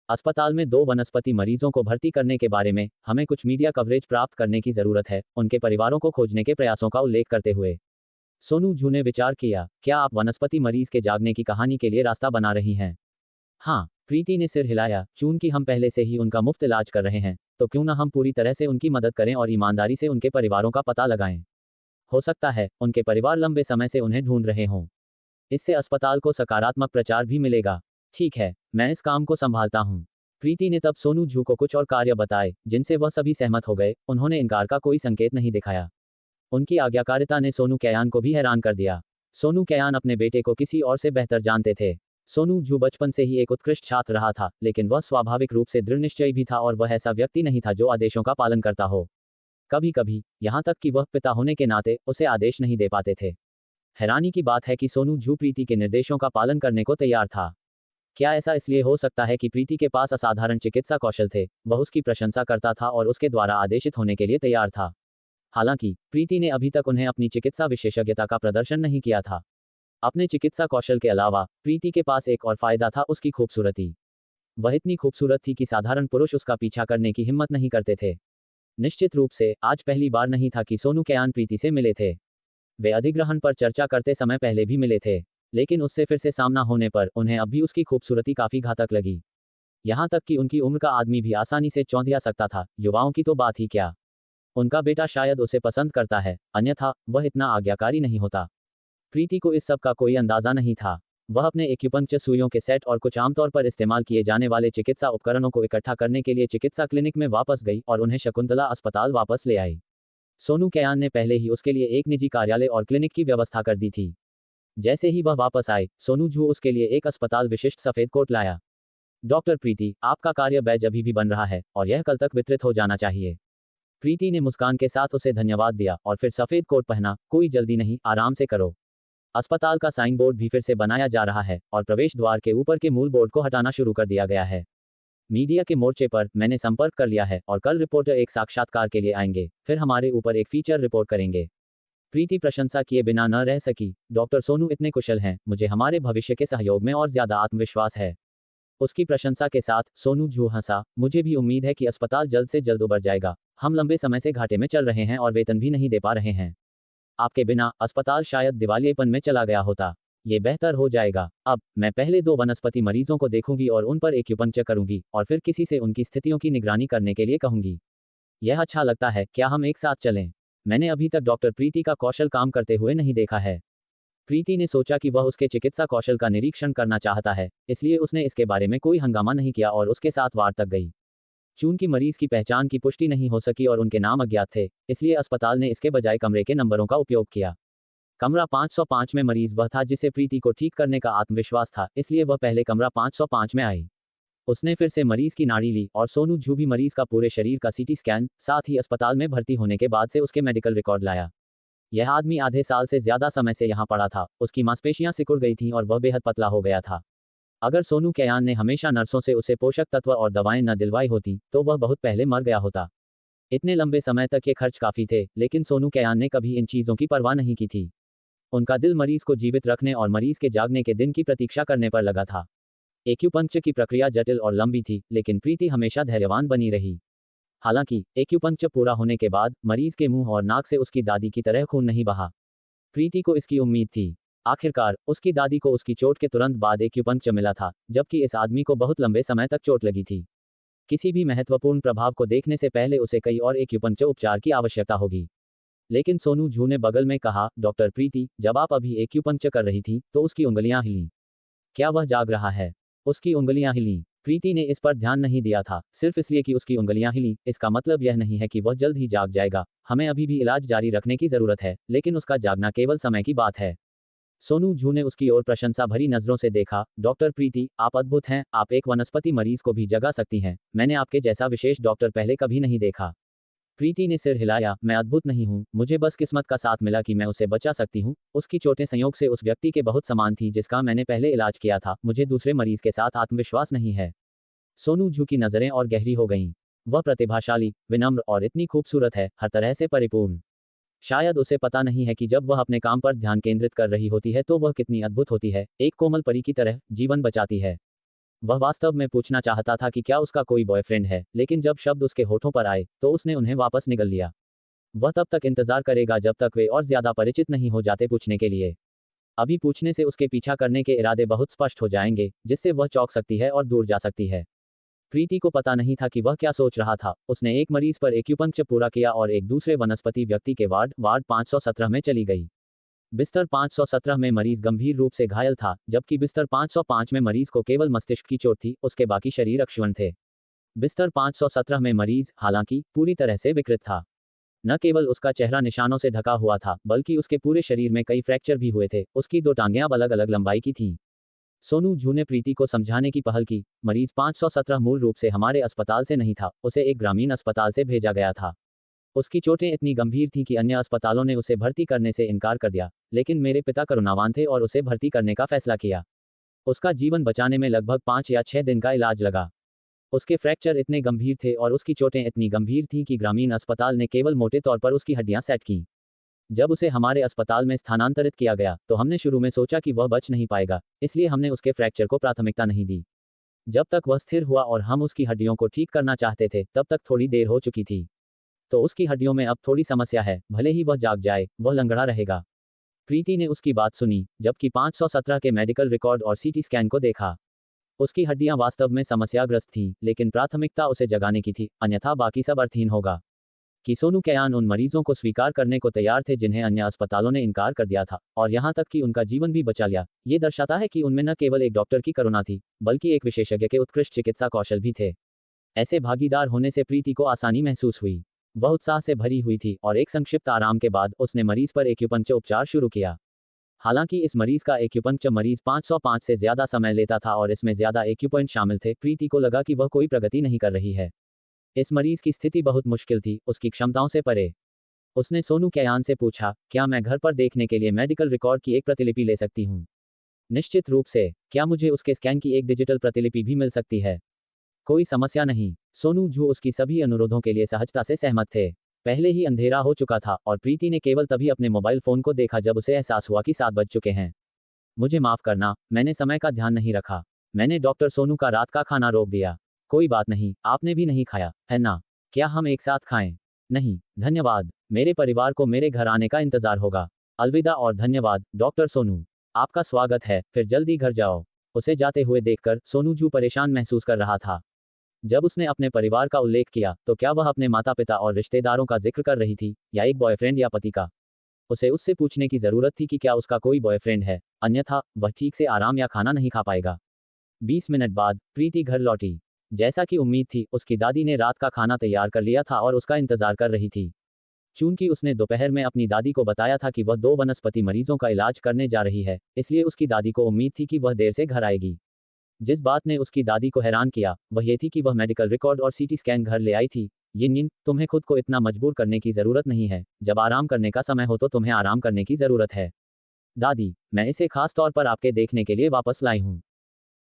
S2: अस्पताल में 2 वनस्पति मरीजों को भर्ती करने के बारे में हमें कुछ मीडिया कवरेज प्राप्त करने की जरूरत है, उनके परिवारों को खोजने के प्रयासों का उल्लेख करते हुए। सोनू झू ने विचार किया, क्या आप वनस्पति मरीज के जागने की कहानी के लिए रास्ता बना रही हैं? हाँ, प्रीति ने सिर हिलाया। चूंकि हम पहले से ही उनका मुफ्त इलाज कर रहे हैं, तो क्यों ना हम पूरी तरह से उनकी मदद करें और ईमानदारी से उनके परिवारों का पता लगाएं। हो सकता है उनके परिवार लंबे समय से उन्हें ढूंढ रहे हों। इससे अस्पताल को सकारात्मक प्रचार भी मिलेगा। ठीक है, मैं इस काम को संभालता हूँ। प्रीति ने तब सोनू झू को कुछ और कार्य बताए जिनसे वह सभी सहमत हो गए। उन्होंने इनकार का कोई संकेत नहीं दिखाया। उनकी आज्ञाकारिता ने सोनू कैयान को भी हैरान कर दिया। सोनू कैयान अपने बेटे को किसी और से बेहतर जानते थे। सोनू जू बचपन से ही एक उत्कृष्ट छात्र रहा था, लेकिन वह स्वाभाविक रूप से दृढ़निश्चयी भी था और वह ऐसा व्यक्ति नहीं था जो आदेशों का पालन करता हो। कभी कभी यहाँ तक कि वह पिता होने के नाते उसे आदेश नहीं दे पाते थे। हैरानी की बात है कि सोनू जू प्रीति के निर्देशों का पालन करने को तैयार था। क्या ऐसा इसलिए हो सकता है कि प्रीति के पास असाधारण चिकित्सा कौशल थे, वह उसकी प्रशंसा करता था और उसके द्वारा आदेशित होने के लिए तैयार था। हालांकि प्रीति ने अभी तक उन्हें अपनी चिकित्सा विशेषज्ञता का प्रदर्शन नहीं किया था। अपने चिकित्सा कौशल के अलावा प्रीति के पास एक और फायदा था, उसकी खूबसूरती। वह इतनी खूबसूरत थी कि साधारण पुरुष उसका पीछा करने की हिम्मत नहीं करते थे। निश्चित रूप से आज पहली बार नहीं था कि सोनू कैयान प्रीति से मिले थे। वे अधिग्रहण पर चर्चा करते समय पहले भी मिले थे, लेकिन उससे फिर से सामना होने पर उन्हें अब भी उसकी खूबसूरती काफी घातक लगी। यहाँ तक कि उनकी उम्र का आदमी भी आसानी से चौंधिया सकता था, युवाओं की तो बात ही क्या। उनका बेटा शायद उसे पसंद करता है, अन्यथा वह इतना आज्ञाकारी नहीं होता। प्रीति को इस सब का कोई अंदाजा नहीं था। वह अपने एक्यूपंक्चर सुइयों के सेट और कुछ आमतौर पर इस्तेमाल किए जाने वाले चिकित्सा उपकरणों को इकट्ठा करने के लिए चिकित्सा क्लिनिक में वापस गई और उन्हें शकुंतला अस्पताल वापस ले आई। सोनू कैयान ने पहले ही उसके लिए एक निजी कार्यालय और क्लिनिक की व्यवस्था कर दी थी। जैसे ही वह वापस आए, सोनू जू उसके लिए एक अस्पताल विशिष्ट सफेद कोट लाया। डॉक्टर प्रीति, आपका कार्य बैज अभी भी बन रहा है और यह कल तक वितरित हो जाना चाहिए। प्रीति ने मुस्कान के साथ उसे धन्यवाद दिया और फिर सफेद कोट पहना। कोई जल्दी नहीं, आराम से करो। अस्पताल का साइन बोर्ड भी फिर से बनाया जा रहा है और प्रवेश द्वार के ऊपर के मूल बोर्ड को हटाना शुरू कर दिया गया है। मीडिया के मोर्चे पर मैंने संपर्क कर लिया है और कल रिपोर्टर एक साक्षात्कार के लिए आएंगे, फिर हमारे ऊपर एक फीचर रिपोर्ट करेंगे। प्रीति प्रशंसा किए बिना न रह सकी। डॉक्टर सोनू इतने कुशल हैं, मुझे हमारे भविष्य के सहयोग में और ज्यादा आत्मविश्वास है। उसकी प्रशंसा के साथ सोनू जू हंसा। मुझे भी उम्मीद है कि अस्पताल जल्द से जल्द उबर जाएगा। हम लंबे समय से घाटे में चल रहे हैं और वेतन भी नहीं दे पा रहे हैं। आपके बिना अस्पताल शायद दिवालियेपन में चला गया होता। ये बेहतर हो जाएगा। अब मैं पहले 2 वनस्पति मरीजों को देखूंगी और उन पर एक्यूपंक्चर करूंगी और फिर किसी से उनकी स्थितियों की निगरानी करने के लिए कहूंगी। यह अच्छा लगता है, क्या हम एक साथ चलें? मैंने अभी तक डॉक्टर प्रीति का कौशल काम करते हुए नहीं देखा है। प्रीति ने सोचा कि वह उसके चिकित्सा कौशल का निरीक्षण करना चाहता है, इसलिए उसने इसके बारे में कोई हंगामा नहीं किया और उसके साथ वार्ड तक गई। चूंकि मरीज की पहचान की पुष्टि नहीं हो सकी और उनके नाम अज्ञात थे, इसलिए अस्पताल ने इसके बजाय कमरे के नंबरों का उपयोग किया। कमरा 505 में मरीज वह था जिसे प्रीति को ठीक करने का आत्मविश्वास था, इसलिए वह पहले कमरा 505 में आई। उसने फिर से मरीज की नाड़ी ली और सोनू जू भी मरीज का पूरे शरीर का सीटी स्कैन, साथ ही अस्पताल में भर्ती होने के बाद से उसके मेडिकल रिकॉर्ड लाया। यह आदमी आधे साल से ज्यादा समय से यहाँ पड़ा था, उसकी मांसपेशियां सिकुड़ गई थीं और वह बेहद पतला हो गया था। अगर सोनू कैयान ने हमेशा नर्सों से उसे पोषक तत्व और दवाएं न दिलवाई होती, तो वह बहुत पहले मर गया होता। इतने लंबे समय तक ये खर्च काफी थे, लेकिन सोनू कैयान ने कभी इन चीजों की परवाह नहीं की थी। उनका दिल मरीज को जीवित रखने और मरीज के जागने के दिन की प्रतीक्षा करने पर लगा था। एक्यूपंक्चर की प्रक्रिया जटिल और लंबी थी, लेकिन प्रीति हमेशा धैर्यवान बनी रही। हालांकि एक्यूपंक्चर पूरा होने के बाद मरीज के मुंह और नाक से उसकी दादी की तरह खून नहीं बहा। प्रीति को इसकी उम्मीद थी। आखिरकार उसकी दादी को उसकी चोट के तुरंत बाद एक्यूपंक्चर मिला था, जबकि इस आदमी को बहुत लंबे समय तक चोट लगी थी। किसी भी महत्वपूर्ण प्रभाव को देखने से पहले उसे कई और एक्यूपंक्चर उपचार की आवश्यकता होगी। लेकिन सोनू जू ने बगल में कहा, डॉक्टर प्रीति, जब आप अभी एक्यूपंक्चर कर रही थी तो उसकी उंगलियां हिलीं। क्या वह जाग रहा है? उसकी उंगलियां हिलीं। प्रीति ने इस पर ध्यान नहीं दिया था। सिर्फ इसलिए कि उसकी उंगलियां हिलीं, इसका मतलब यह नहीं है कि वह जल्द ही जाग जाएगा। हमें अभी भी इलाज जारी रखने की जरूरत है, लेकिन उसका जागना केवल समय की बात है। सोनू जू ने उसकी ओर प्रशंसा भरी नजरों से देखा। डॉक्टर प्रीति, आप अद्भुत हैं, आप एक वनस्पति मरीज को भी जगा सकती हैं। मैंने आपके जैसा विशेष डॉक्टर पहले कभी नहीं देखा। प्रीति ने सिर हिलाया। मैं अद्भुत नहीं हूँ, मुझे बस किस्मत का साथ मिला कि मैं उसे बचा सकती हूँ। उसकी चोटें संयोग से उस व्यक्ति के बहुत समान थी जिसका मैंने पहले इलाज किया था। मुझे दूसरे मरीज के साथ आत्मविश्वास नहीं है। सोनू जू की नजरें और गहरी हो गईं। वह प्रतिभाशाली, विनम्र और इतनी खूबसूरत है, हर तरह से परिपूर्ण। शायद उसे पता नहीं है कि जब वह अपने काम पर ध्यान केंद्रित कर रही होती है तो वह कितनी अद्भुत होती है, एक कोमल परी की तरह जीवन बचाती है। वह वास्तव में पूछना चाहता था कि क्या उसका कोई बॉयफ्रेंड है, लेकिन जब शब्द उसके होठों पर आए तो उसने उन्हें वापस निगल लिया। वह तब तक इंतजार करेगा जब तक वे और ज्यादा परिचित नहीं हो जाते पूछने के लिए। अभी पूछने से उसके पीछा करने के इरादे बहुत स्पष्ट हो जाएंगे, जिससे वह चौंक सकती है और दूर जा सकती है। प्रीति को पता नहीं था कि वह क्या सोच रहा था। उसने एक मरीज पर एक्यूपंक्चर पूरा किया और एक दूसरे वनस्पति व्यक्ति के वार्ड 517 में चली गई। बिस्तर 517 में मरीज गंभीर रूप से घायल था, जबकि बिस्तर 505 में मरीज को केवल मस्तिष्क की चोट थी, उसके बाकी शरीर अक्षुण्ण थे। बिस्तर 517 में मरीज, हालांकि, पूरी तरह से विकृत था। न केवल उसका चेहरा निशानों से ढका हुआ था, बल्कि उसके पूरे शरीर में कई फ्रैक्चर भी हुए थे। उसकी 2 टांगें अब अलग अलग लंबाई की थीं। सोनू झू ने प्रीति को समझाने की पहल की। मरीज 517 मूल रूप से हमारे अस्पताल से नहीं था, उसे एक ग्रामीण अस्पताल से भेजा गया था। उसकी चोटें इतनी गंभीर थीं कि अन्य अस्पतालों ने उसे भर्ती करने से इनकार कर दिया, लेकिन मेरे पिता करुणावान थे और उसे भर्ती करने का फैसला किया। उसका जीवन बचाने में लगभग 5 या 6 दिन का इलाज लगा। उसके फ्रैक्चर इतने गंभीर थे और उसकी चोटें इतनी गंभीर थीं कि ग्रामीण अस्पताल ने केवल मोटे तौर पर उसकी हड्डियां सेट कीं। जब उसे हमारे अस्पताल में स्थानांतरित किया गया तो हमने शुरू में सोचा कि वह बच नहीं पाएगा, इसलिए हमने उसके फ्रैक्चर को प्राथमिकता नहीं दी। जब तक वह स्थिर हुआ और हम उसकी हड्डियों को ठीक करना चाहते थे, तब तक थोड़ी देर हो चुकी थी। तो उसकी हड्डियों में अब थोड़ी समस्या है, भले ही वह जाग जाए, वह लंगड़ा रहेगा। प्रीति ने उसकी बात सुनी, जबकि 517 के मेडिकल रिकॉर्ड और सीटी स्कैन को देखा। उसकी हड्डियां वास्तव में समस्याग्रस्त थीं, लेकिन प्राथमिकता उसे जगाने की थी, अन्यथा बाकी सब अर्थहीन होगा। कि सोनू कैयान उन मरीजों को स्वीकार करने को तैयार थे जिन्हें अन्य अस्पतालों ने इनकार कर दिया था, और यहां तक कि उनका जीवन भी बचा लिया। ये दर्शाता है कि उनमें न केवल एक डॉक्टर की करुणा थी, बल्कि एक विशेषज्ञ के उत्कृष्ट चिकित्सा कौशल भी थे। ऐसे भागीदार होने से प्रीति को आसानी महसूस हुई। वह उत्साह से भरी हुई थी और एक संक्षिप्त आराम के बाद उसने मरीज पर एक्यूपंक्चर उपचार शुरू किया। हालांकि इस मरीज का एक्यूपंक्चर मरीज 505 से ज्यादा समय लेता था और इसमें ज्यादा एक्यूपॉइंट शामिल थे, प्रीति को लगा कि वह कोई प्रगति नहीं कर रही है। इस मरीज की स्थिति बहुत मुश्किल थी, उसकी क्षमताओं से परे। उसने सोनू कैयान से पूछा, क्या मैं घर पर देखने के लिए मेडिकल रिकॉर्ड की एक प्रतिलिपि ले सकती हूँ? निश्चित रूप से, क्या मुझे उसके स्कैन की एक डिजिटल प्रतिलिपि भी मिल सकती है? कोई समस्या नहीं। सोनू झू उसकी सभी अनुरोधों के लिए सहजता से सहमत थे। पहले ही अंधेरा हो चुका था और प्रीति ने केवल तभी अपने मोबाइल फोन को देखा जब उसे एहसास हुआ कि 7 बज चुके हैं। मुझे माफ करना, मैंने समय का ध्यान नहीं रखा। मैंने डॉक्टर सोनू का रात का खाना रोक दिया। कोई बात नहीं, आपने भी नहीं खाया, है ना? क्या हम एक साथ खाएं? नहीं, धन्यवाद। मेरे परिवार को मेरे घर आने का इंतजार होगा। अलविदा और धन्यवाद, डॉक्टर सोनू। आपका स्वागत है, फिर जल्दी घर जाओ। उसे जाते हुए देखकर सोनू जू परेशान महसूस कर रहा था। जब उसने अपने परिवार का उल्लेख किया, तो क्या वह अपने माता पिता और रिश्तेदारों का जिक्र कर रही थी, या एक बॉयफ्रेंड या पति का? उसे उससे पूछने की जरूरत थी कि क्या उसका कोई बॉयफ्रेंड है, अन्यथा वह ठीक से आराम या खाना नहीं खा पाएगा। 20 मिनट बाद प्रीति घर लौटी। जैसा कि उम्मीद थी, उसकी दादी ने रात का खाना तैयार कर लिया था और उसका इंतजार कर रही थी। चूंकि उसने दोपहर में अपनी दादी को बताया था कि वह 2 वनस्पति मरीजों का इलाज करने जा रही है, इसलिए उसकी दादी को उम्मीद थी कि वह देर से घर आएगी। जिस बात ने उसकी दादी को हैरान किया, वह ये थी कि वह मेडिकल रिकॉर्ड और सीटी स्कैन घर ले आई थी। यिन, तुम्हें खुद को इतना मजबूर करने की जरूरत नहीं है। जब आराम करने का समय हो तो तुम्हें आराम करने की जरूरत है। दादी, मैं इसे खास तौर पर आपके देखने के लिए वापस लाई हूँ।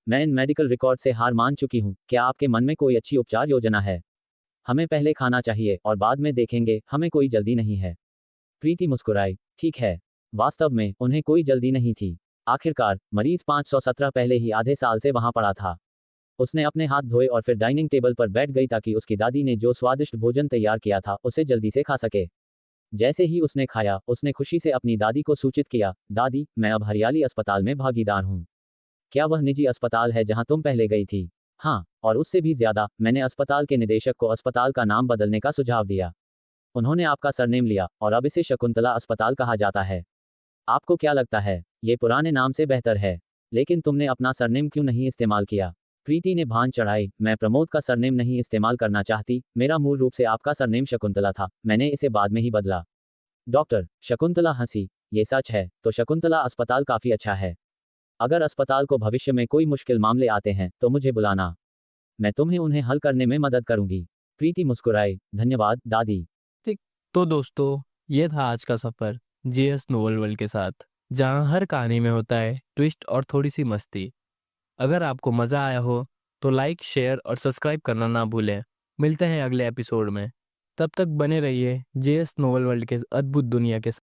S2: मैं इन मेडिकल रिकॉर्ड से हार मान चुकी हूँ। क्या आपके मन में कोई अच्छी उपचार योजना है? हमें पहले खाना चाहिए और बाद में देखेंगे, हमें कोई जल्दी नहीं है। प्रीति मुस्कुराई। ठीक है। वास्तव में उन्हें कोई जल्दी नहीं थी। आखिरकार मरीज 517 पहले ही आधे साल से वहां पड़ा था। उसने अपने हाथ धोए और फिर डाइनिंग टेबल पर बैठ गई ताकि उसकी दादी ने जो स्वादिष्ट भोजन तैयार किया था उसे जल्दी से खा सके। जैसे ही उसने खाया, उसने खुशी से अपनी दादी को सूचित किया, दादी, मैं अब हरियाली अस्पताल में भागीदार हूँ। क्या वह निजी अस्पताल है जहां तुम पहले गई थी? हाँ, और उससे भी ज्यादा, मैंने अस्पताल के निदेशक को अस्पताल का नाम बदलने का सुझाव दिया। उन्होंने आपका सरनेम लिया और अब इसे शकुंतला अस्पताल कहा जाता है। आपको क्या लगता है, ये पुराने नाम से बेहतर है? लेकिन तुमने अपना सरनेम क्यों नहीं इस्तेमाल किया? प्रीति ने भान चढ़ाई, मैं प्रमोद का सरनेम नहीं इस्तेमाल करना चाहती, मेरा मूल रूप से आपका सरनेम शकुंतला था, मैंने इसे बाद में ही बदला। डॉक्टर, शकुंतला हंसी, ये सच है, तो शकुंतला अस्पताल काफी अच्छा है। अगर अस्पताल को भविष्य में कोई मुश्किल मामले आते हैं, तो मुझे बुलाना। मैं तुम्हें उन्हें हल करने में मदद करूंगी। प्रीति मुस्कुराई, धन्यवाद, दादी।
S1: ठीक। तो दोस्तों, ये था आज का सफ़र जीएस नोवेल वर्ल्ड के साथ, जहां हर कहानी में होता है ट्विस्ट और थोड़ी सी मस्ती। अगर आपको मज़ा आया हो तो लाइक, शेयर और सब्सक्राइब करना ना भूलें। मिलते हैं अगले एपिसोड में। तब तक बने रहिए जीएस नोवेल वर्ल्ड के अद्भुत दुनिया के साथ।